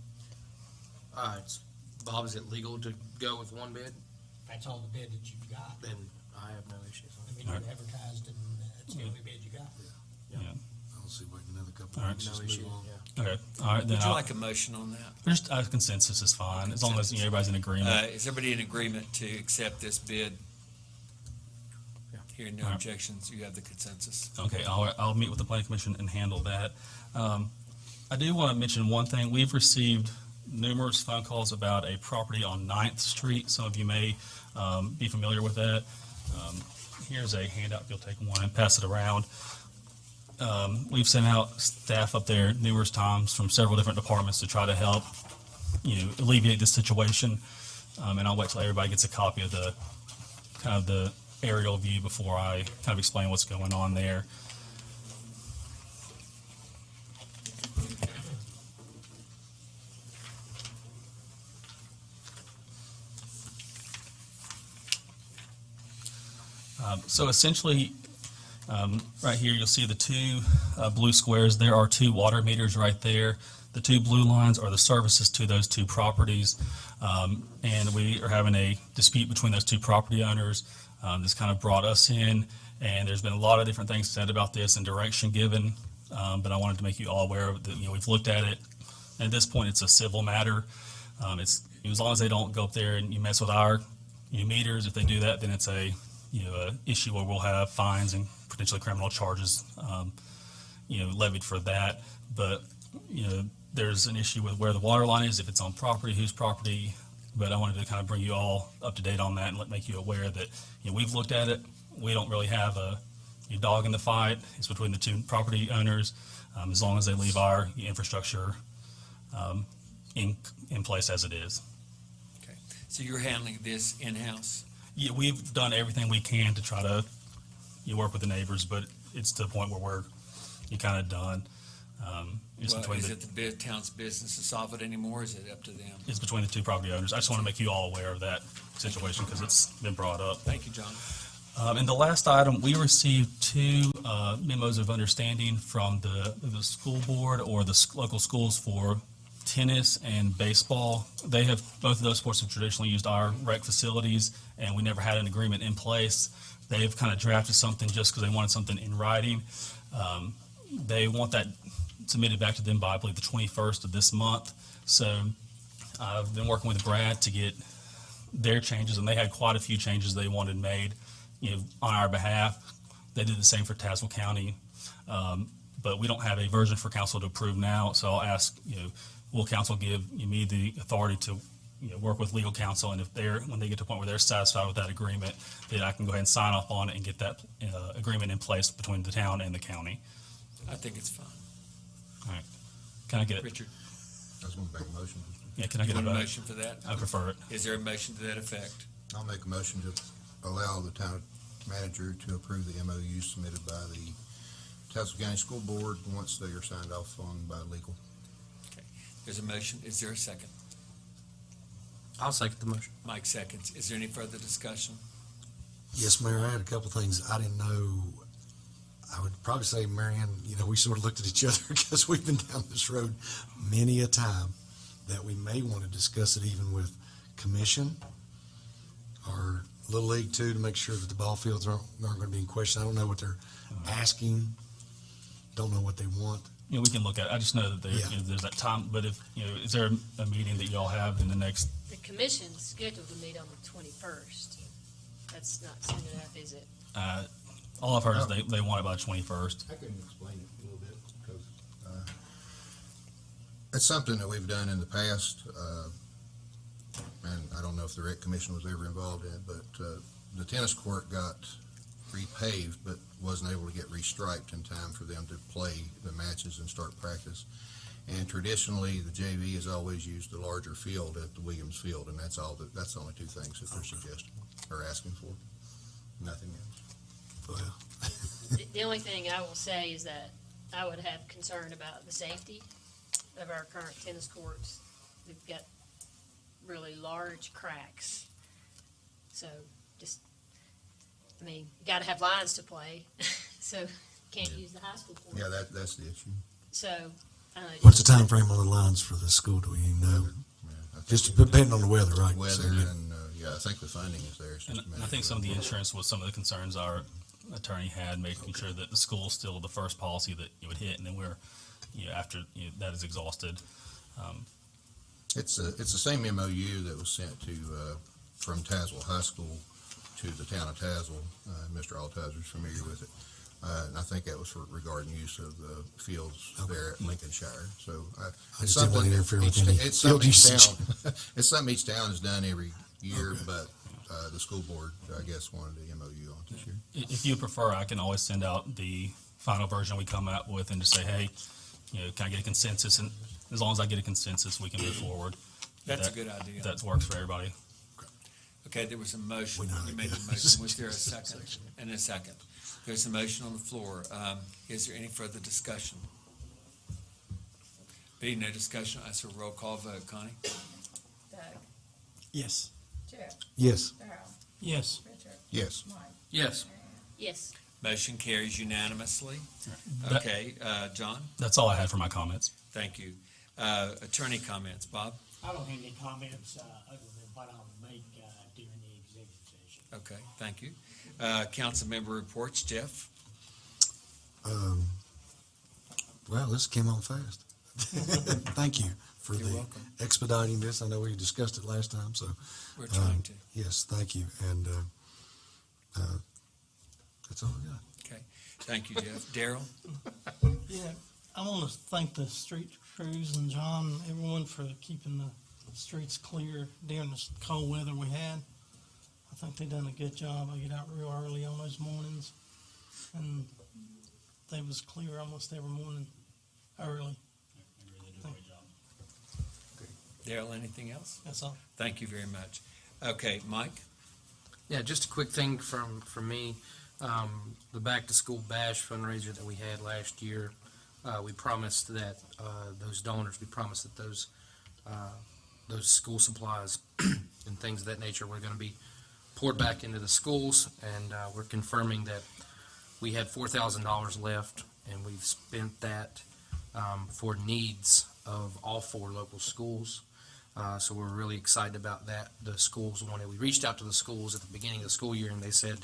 Bob, is it legal to go with one bid? That's all the bid that you've got. Then I have no issues. I mean, you advertised and it's the only bid you got. I'll see, wait another couple All of right. weeks, No just issue, move on. yeah. Okay. All right. Then Would you like a motion on that? just a consensus is fine, as long as everybody's in agreement. Is everybody in agreement to accept this bid? Yeah. Hearing no All right. objections, you have the consensus. Okay, I'll meet with the planning commission and handle that. I do want to mention one thing. We've received numerous phone calls about a property on 9th Street. Some of you may be familiar with that. Here's a handout. If you'll take one and pass it around. We've sent out staff up there numerous times from several different departments to try to help, alleviate this situation. And I'll wait till everybody gets a copy of the aerial view before I kind of explain what's going on there. So essentially, right here, you'll see the two blue squares. There are 2 water meters right there. The 2 blue lines are the services to those 2 properties. And we are having a dispute between those 2 property owners. This kind of brought us in, and there's been a lot of different things said about this and direction given. But I wanted to make you all aware of that. We've looked at it. At this point, it's a civil matter. It's as long as they don't go up there and you mess with our meters. If they do that, then it's a issue where we'll have fines and potentially criminal charges levied for that. But, there's an issue with where the water line is, if it's on property, whose property. But I wanted to kind of bring you all up to date on that and make you aware that, we've looked at it. We don't really have a dog in the fight. It's between the two property owners, as long as they leave our infrastructure in place as it is. Okay, so you're handling this in-house? Yeah, we've done everything we can to try to work with the neighbors, but it's to the point where we're kind of done. It's Well, between is the, it the town's business to solve it anymore, or is it up to them? it's between the two property owners. I just want to make you all aware of that situation because it's been brought up. Thank you, John. And the last item, we received two memos of understanding from the school board or the local schools for tennis and baseball. They have, both of those sports have traditionally used our rec facilities, and we never had an agreement in place. They've kind of drafted something just because they wanted something in writing. They want that submitted back to them by, I believe, the 21st of this month. So I've been working with Brad to get their changes, and they had quite a few changes they wanted made, on our behalf. They did the same for Tazewell County, but we don't have a version for council to approve now. So I'll ask, will council give me the authority to work with legal counsel, and if when they get to a point where they're satisfied with that agreement, then I can go ahead and sign off on it and get that agreement in place between the town and the county. I think it's fine. All right. Can I get it? Richard, I was gonna make a motion. Yeah, can I you get a want a vote? motion for that? I prefer it. Is there a motion to that effect? I'll make a motion to allow the town manager to approve the MOU submitted by the Tazewell County School Board once they are signed off on by legal. There's a motion. Is there a second? I'll second the motion. Mike seconds. Is there any further discussion? Yes, Mayor, I had a couple of things I didn't know. I would probably say, Marianne, we sort of looked at each other because we've been down this road many a time that we may want to discuss it even with commission or Little League too, to make sure that the ball fields aren't going to be in question. I don't know what they're asking. Don't know what they want. We can look at it. I just know that there's that time, but if, is there a meeting that y'all have in the next? The commission's scheduled to meet on the 21st. That's not soon enough, is it? All I've heard is they want it by the 21st. I can explain it a little bit because it's something that we've done in the past, and I don't know if the rec commission was ever involved in it, but the tennis court got repaved but wasn't able to get restriped in time for them to play the matches and start practice. And traditionally, the JV has always used the larger field at the Williams Field, and that's the only two things that they're suggesting or asking for. Nothing else. Well, The only thing I will say is that I would have concern about the safety of our current tennis courts. We've got really large cracks. So you gotta have lines to play, so can't use the high school court. Yeah, that's the issue. So, what's the time frame on the lines for the school? Do we even know? Yeah, I think Just depending on the weather, right? weather So, and, I think the funding is there. It's And just a I matter think of- some of the insurance was some of the concerns our attorney had, making sure that the school is still the first policy that you would hit, and then we're, after that is exhausted. It's the same MOU that was sent to, from Tazewell High School to the town of Tazewell. Mr. Altizer's familiar with it. And I think that was regarding use of the fields there at Lincolnshire. So I it's just didn't want something to that interfere with each, any it's field something each usage. town, it's something each town has done every year, Okay. but the school board, I guess, wanted the MOU on this year. If you prefer, I can always send out the final version we come out with and just say, hey, can I get a consensus? And as long as I get a consensus, we can move forward. That's a good idea. That works for everybody. Okay, there was a motion. We know how You it made the goes. motion. Was there a second? And a second. There's a motion on the floor. Is there any further discussion? Being no discussion, I ask for a roll call vote. Connie? Doug, Yes. Jeff, Yes. Darrell, Yes. Richard, Yes. Mike, Yes. Marianne. yes, Motion carries unanimously. That- Okay, John, That's all I had for my comments. thank you. Attorney comments. Bob? I don't have any comments, other than what I'll make, during the executive session. Okay, thank you. Council member reports. Jeff? Well, this came on fast. Thank you for You're the welcome. expediting this. I know we discussed it last time, so. We're trying to. Yes, thank you. And that's all I got. Okay. Thank you, Jeff. Daryl? Yeah, I want to thank the street crews and John, everyone for keeping the streets clear during this cold weather we had. I think they done a good job. I get out real early on those mornings, and they was clear almost every morning early. Daryl, anything else? That's all. Thank you very much. Okay, Mike? Yeah, just a quick thing from me. The back to school bash fundraiser that we had last year, we promised that those donors, we promised that those school supplies and things of that nature were going to be poured back into the schools, and we're confirming that we had $4,000 left, and we've spent that for needs of all 4 local schools. So we're really excited about that. The schools wanted, we reached out to the schools at the beginning of the school year, and they said,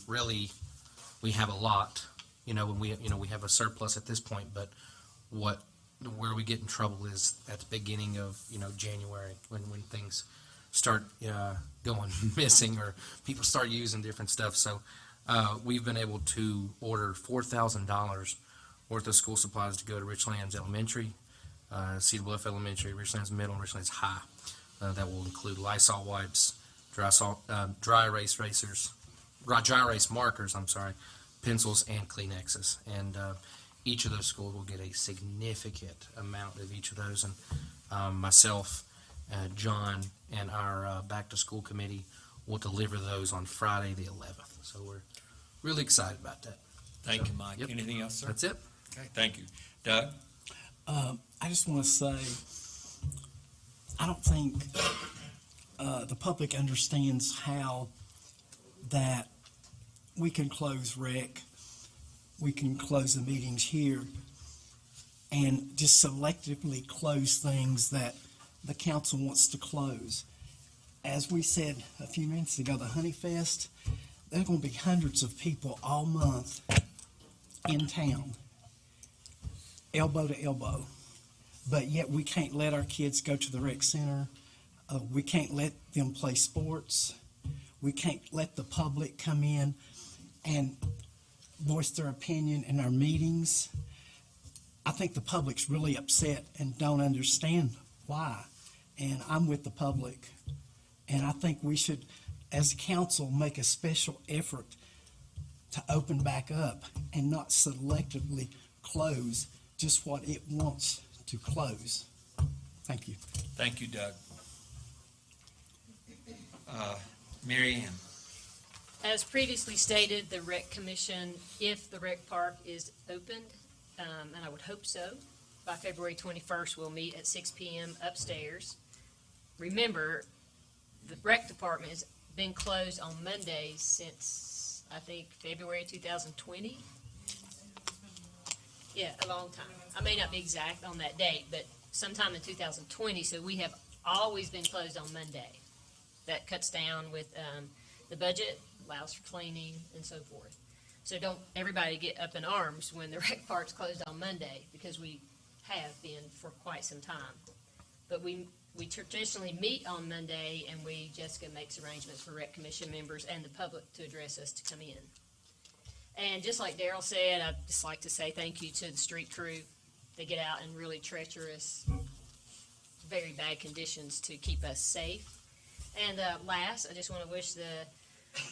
really, we have a lot, and we have a surplus at this point, but where we get in trouble is at the beginning of, January, when things start going missing or people start using different stuff. So we've been able to order $4,000 worth of school supplies to go to Richlands Elementary, Cedar Bluff Elementary, Richlands Middle, and Richlands High. That will include Lysol wipes, dry erase markers, pencils, and Kleenexes. And each of those schools will get a significant amount of each of those. And myself, John, and our back-to-school committee will deliver those on Friday the 11th. So we're really excited about that. Thank you, Mike. Yep. Anything else, sir? That's it. Okay, thank you. Doug? I just want to say, I don't think the public understands how that we can close rec, we can close the meetings here, and just selectively close things that the council wants to close. As we said a few minutes ago, the Honey Fest, there are going to be hundreds of people all month in town, elbow to elbow. But yet we can't let our kids go to the rec center. We can't let them play sports. We can't let the public come in and voice their opinion in our meetings. I think the public's really upset and don't understand why. And I'm with the public. And I think we should, as a council, make a special effort to open back up and not selectively close just what it wants to close. Thank you. Thank you, Doug. Mary Ann? As previously stated, the rec commission, if the rec park is opened, and I would hope so, by February 21st, we'll meet at 6 p.m. upstairs. Remember, the rec department has been closed on Mondays since, I think, February 2020. Yeah, a long time. I may not be exact on that date, but sometime in 2020, so we have always been closed on Monday. That cuts down with the budget, allows for cleaning and so forth. So don't everybody get up in arms when the rec park's closed on Monday, because we have been for quite some time. But we traditionally meet on Monday, and Jessica makes arrangements for rec commission members and the public to address us to come in. And just like Daryl said, I'd just like to say thank you to the street crew. They get out in really treacherous, very bad conditions to keep us safe. And last, I just want to wish the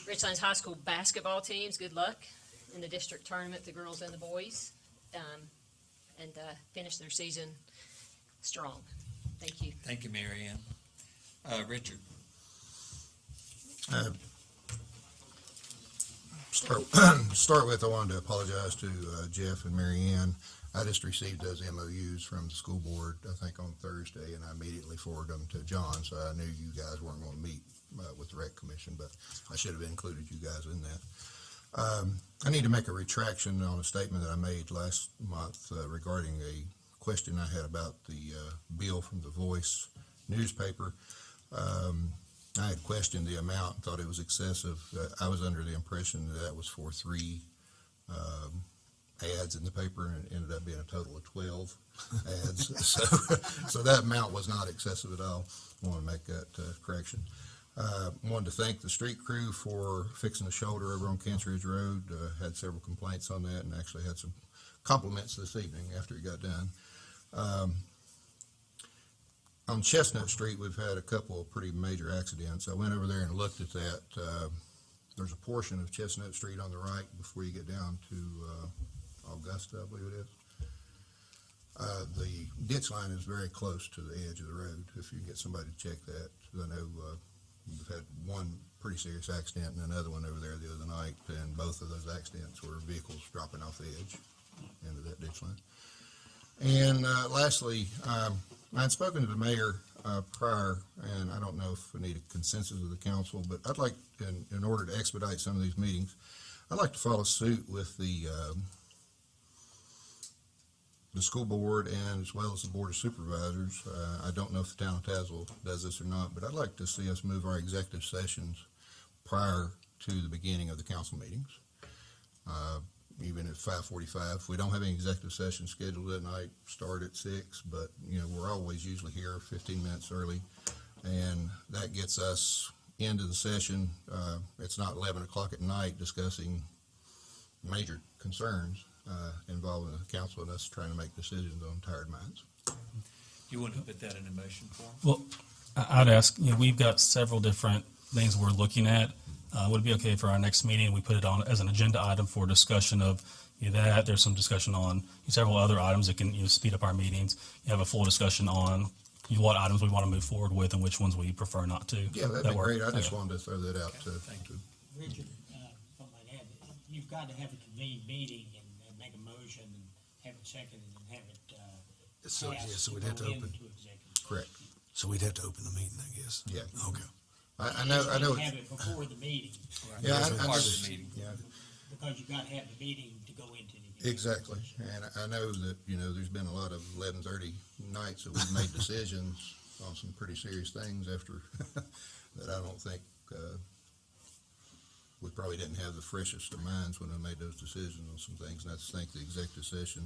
Richlands High School basketball teams good luck in the district tournament, the girls and the boys, and finish their season strong. Thank you. Thank you, Mary Ann. Richard? Start with, I wanted to apologize to Jeff and Mary Ann. I just received those MOUs from the school board, I think on Thursday, and I immediately forwarded them to John, so I knew you guys weren't going to meet with the rec commission, but I should have included you guys in that. I need to make a retraction on a statement that I made last month regarding a question I had about the bill from the Voice newspaper. I had questioned the amount and thought it was excessive. I was under the impression that was for 3 ads in the paper, and it ended up being a total of 12 ads. So that amount was not excessive at all. I want to make that correction. Wanted to thank the street crew for fixing the shoulder over on Cancer Ridge Road. Had several complaints on that and actually had some compliments this evening after it got done. On Chestnut Street, we've had a couple of pretty major accidents. I went over there and looked at that. There's a portion of Chestnut Street on the right before you get down to Augusta, I believe it is. The ditch line is very close to the edge of the road. If you can get somebody to check that, I know we've had one pretty serious accident and another one over there the other night, and both of those accidents were vehicles dropping off the edge into that ditch line. And lastly, I had spoken to the mayor prior, and I don't know if we need a consensus of the council, but I'd like, in order to expedite some of these meetings, I'd like to follow suit with the school board and as well as the board of supervisors. I don't know if the town of Tazewell does this or not, but I'd like to see us move our executive sessions prior to the beginning of the council meetings, even at 5:45. If we don't have any executive session scheduled that night, start at 6, but we're always usually here 15 minutes early, and that gets us into the session. It's not 11 o'clock at night discussing major concerns involving the council and us trying to make decisions on tired minds. You want to put that in a motion form? Well, I'd ask, we've got several different things we're looking at. Would it be okay for our next meeting, we put it on as an agenda item for discussion of that? There's some discussion on several other items that can speed up our meetings. You have a full discussion on what items we want to move forward with and which ones we prefer not to. Yeah, that'd be great. I just wanted to throw that out to. Richard, something like that, you've got to have a convened meeting and make a motion and have it seconded and have it So, yeah, passed so we'd to have to go open, into executive Correct. so we'd have to open the meeting, I guess. Yeah. Okay. I know. Have it before the meeting, Yeah, As I part of just- the meeting. Yeah, because you've got to have the meeting to go into the. executive exactly. session. And I know that, there's been a lot of 11:30 nights that we've made decisions on some pretty serious things after that I don't think, we probably didn't have the freshest of minds when we made those decisions on some things. And I just think the executive session,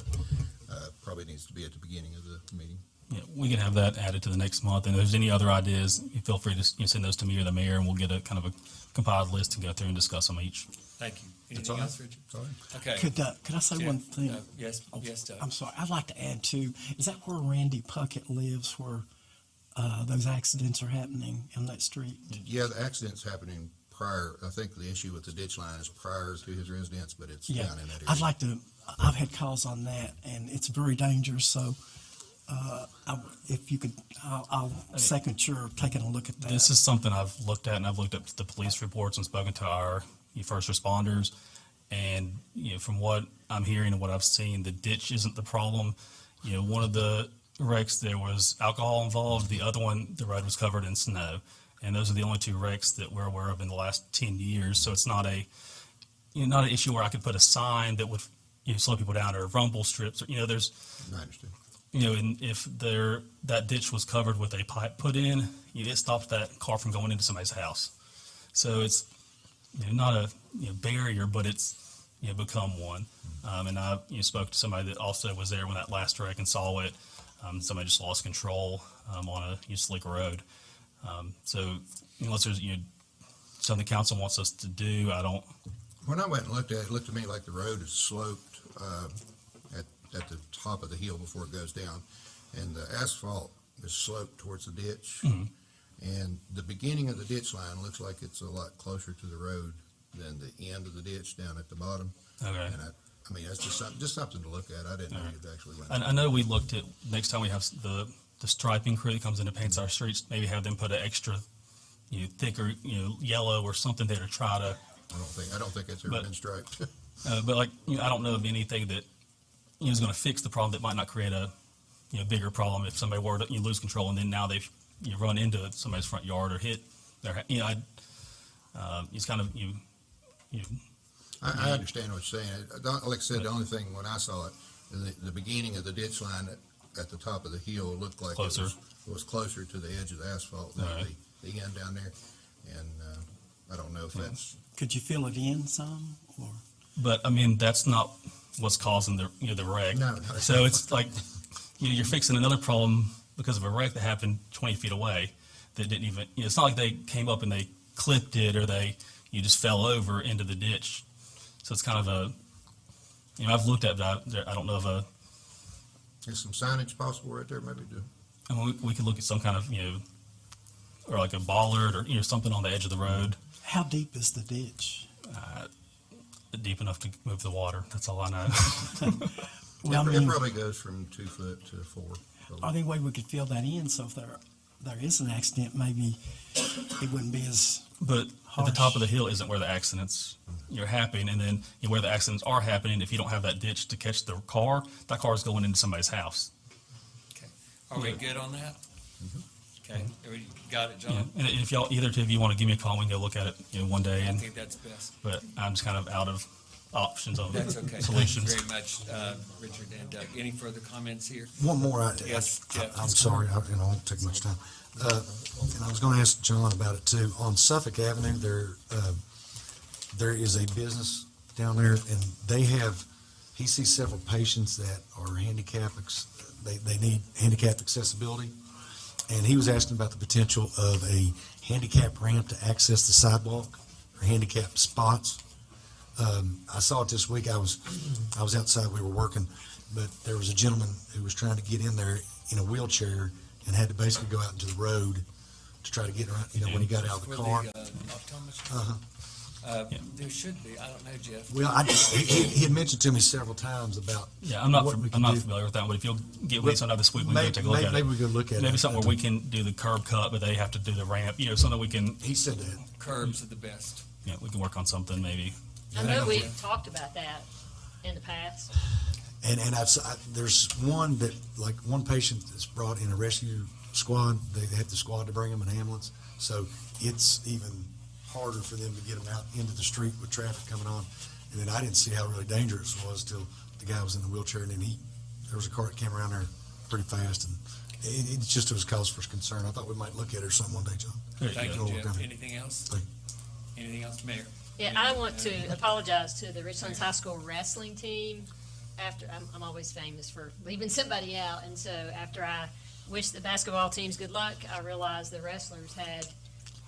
probably needs to be at the beginning of the meeting. Yeah, we can have that added to the next month, and if there's any other ideas, you feel free to send those to me or the mayor, and we'll get a kind of a compiled list and go through and discuss them each. Thank you. That's Anything all. else, Richard? Sorry. Okay. Could I say Jeff, one thing? Yes, Doug. I'm sorry. I'd like to add too. Is that where Randy Puckett lives, where those accidents are happening on that street? Yeah, the accident's happening prior. I think the issue with the ditch line is prior to his residence, but it's Yeah. down in that area. I'd like to. I've had calls on that, and it's very dangerous. So, if you could, I'll second your taking a look at that. This is something I've looked at, and I've looked at the police reports and spoken to our first responders. And, from what I'm hearing and what I've seen, the ditch isn't the problem. One of the wrecks, there was alcohol involved. The other one, the road was covered in snow. And those are the only two wrecks that we're aware of in the last 10 years. So it's not not an issue where I could put a sign that would slow people down, or rumble strips. There's, I understand. and if that ditch was covered with a pipe put in, it stops that car from going into somebody's house. So it's not a barrier, but it's become one. And I spoke to somebody that also was there when that last wreck and saw it. Somebody just lost control on a slick road. So unless there's something the council wants us to do, I don't. When I went and looked at it, it looked to me like the road is sloped at the top of the hill before it goes down, and the asphalt is sloped towards the ditch. Mhm. And the beginning of the ditch line looks like it's a lot closer to the road than the end of the ditch down at the bottom. Okay. And I mean, that's just something to look at. I didn't know it actually went. I know we looked at, next time we have the striping crew that comes in and paints our streets, maybe have them put an extra, thicker, yellow or something there to try to. I don't think it's ever But- been striped. But I don't know of anything that is going to fix the problem that might not create a bigger problem if somebody were to lose control and then now they've run into somebody's front yard or hit their it's kind of I understand what you're saying. Like I said, the only thing when I saw it, the beginning of the ditch line at the top of the hill looked like Closer. it was closer to the edge of the asphalt than Right. the end down there. And I don't know if that's. Could you fill it in some, or? But that's not what's causing the wreck. No. So it's like you're fixing another problem because of a wreck that happened 20 feet away. that didn't even, it's not like they came up and they clipped it or you just fell over into the ditch. So it's kind of I've looked at that. I don't know of Is some signage possible right there, maybe to, I mean, we could look at some kind of, or like a bollard or, something on the edge of the road, How deep is the ditch? deep enough to move the water. That's all I know. Well, I it mean, probably goes from 2 foot to 4. So- are there a way we could fill that in, so if there is an accident, maybe it wouldn't be as, But at the top Harsh. of the hill isn't where the accidents happen, and then where the accidents are happening, if you don't have that ditch to catch the car, that car is going into somebody's house. Okay. Are we good on that? Okay, everybody got it, Yeah. John? And if either two of you want to give me a call, we can go look at it, one day. I And think that's best. but I'm just kind of out of options on That's okay. Thank you solutions. very much, Richard and Doug. Any further comments here? One more, Yes, Jeff. I'm sorry, I won't take much time. And I was gonna ask John about it too. On Suffolk Avenue, there is a business down there, and he sees several patients that are handicapped, they need handicap accessibility. And he was asking about the potential of a handicap ramp to access the sidewalk, or handicap spots. I saw it this week. I was outside, we were working, but there was a gentleman who was trying to get in there in a wheelchair and had to basically go out into the road to try to get around, when he got out of the For car. optometrist? There should be. I don't know, Jeff. Well, he had mentioned to me several times about. Yeah, I'm not what we I'm could not do. familiar with that, but if you'll get with me sometime this week, we can go take a look at it. Maybe we could look at it. Maybe something where we can do the curb cut, but they have to do the ramp, something we can, He said that. Curbs are the best. we can work on something maybe. I know we've talked about that in the past. And there's one that, like, one patient that's brought in a rescue squad, they have the squad to bring them an ambulance, so it's even harder for them to get them out into the street with traffic coming on. And then I didn't see how really dangerous it was till the guy was in the wheelchair, and then there was a car that came around there pretty fast, and it was cause for concern. I thought we might look at it or something one day, John. Thank go. you, Jeff. Anything else? Thank Anything else, Mayor? Yeah, I want to apologize to the Richlands High School wrestling team. I'm always famous for leaving somebody out, and so after I wished the basketball teams good luck, I realized the wrestlers had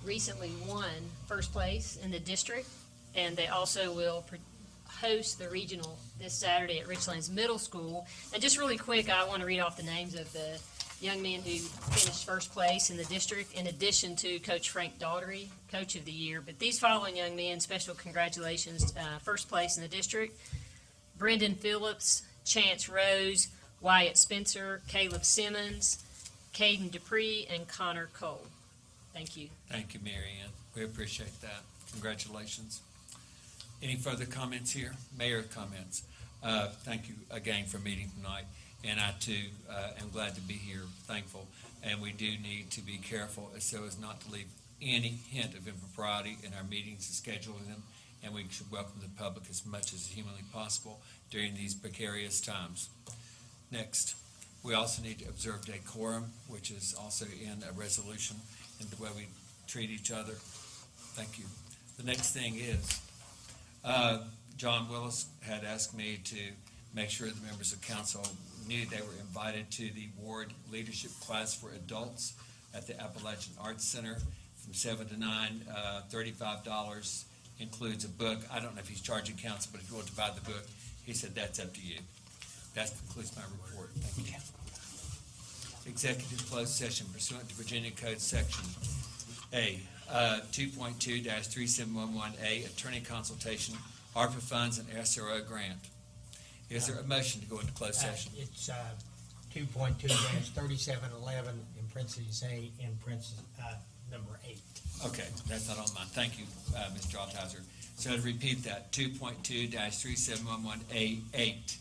recently won first place in the district, and they also will host the regional this Saturday at Richlands Middle School. And just really quick, I want to read off the names of the young men who finished first place in the district, in addition to Coach Frank Daughtery, Coach of the Year. But these following young men, special congratulations, first place in the district: Brendan Phillips, Chance Rose, Wyatt Spencer, Caleb Simmons, Caden Dupree, and Connor Cole. Thank you. Thank you, Mary Ann. We appreciate that. Congratulations. Any further comments here? Mayor comments. Thank you again for meeting tonight. And I too am glad to be here, thankful. And we do need to be careful so as not to leave any hint of impropriety in our meetings and scheduling them. And we should welcome the public as much as humanly possible during these precarious times. Next, we also need to observe decorum, which is also in a resolution, and the way we treat each other. Thank you. The next thing is, John Willis had asked me to make sure the members of council knew they were invited to the Ward Leadership Class for Adults at the Appalachian Arts Center from 7 to 9, $35. Includes a book. I don't know if he's charging council, but if you want to buy the book, he said that's up to you. That concludes my report. Thank you. Executive closed session pursuant to Virginia Code Section A, 2.2-3711A, attorney consultation, ARPA funds, and SRO grant. Is there a motion to go into closed session? It's 2.2-3711 in parentheses A in parentheses number 8. Okay, that's not on mine. Thank you, Mr. Altizer. So to repeat that, 2.2-3711A8.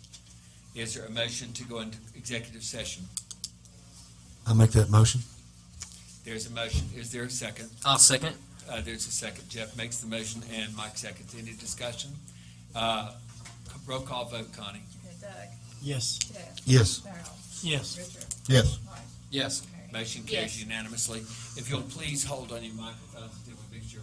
Is there a motion to go into executive session? I make that motion. There's a motion. Is there a second? I'll second. There's a second. Jeff makes the motion and Mike seconds. Any discussion? Roll call vote, Connie. Doug, yes. Jeff, Yes. Darrell, Yes. Richard, Yes. Mike, Yes. Mary. Motion carries Yes. unanimously. If you'll please hold on your microphones until we fix your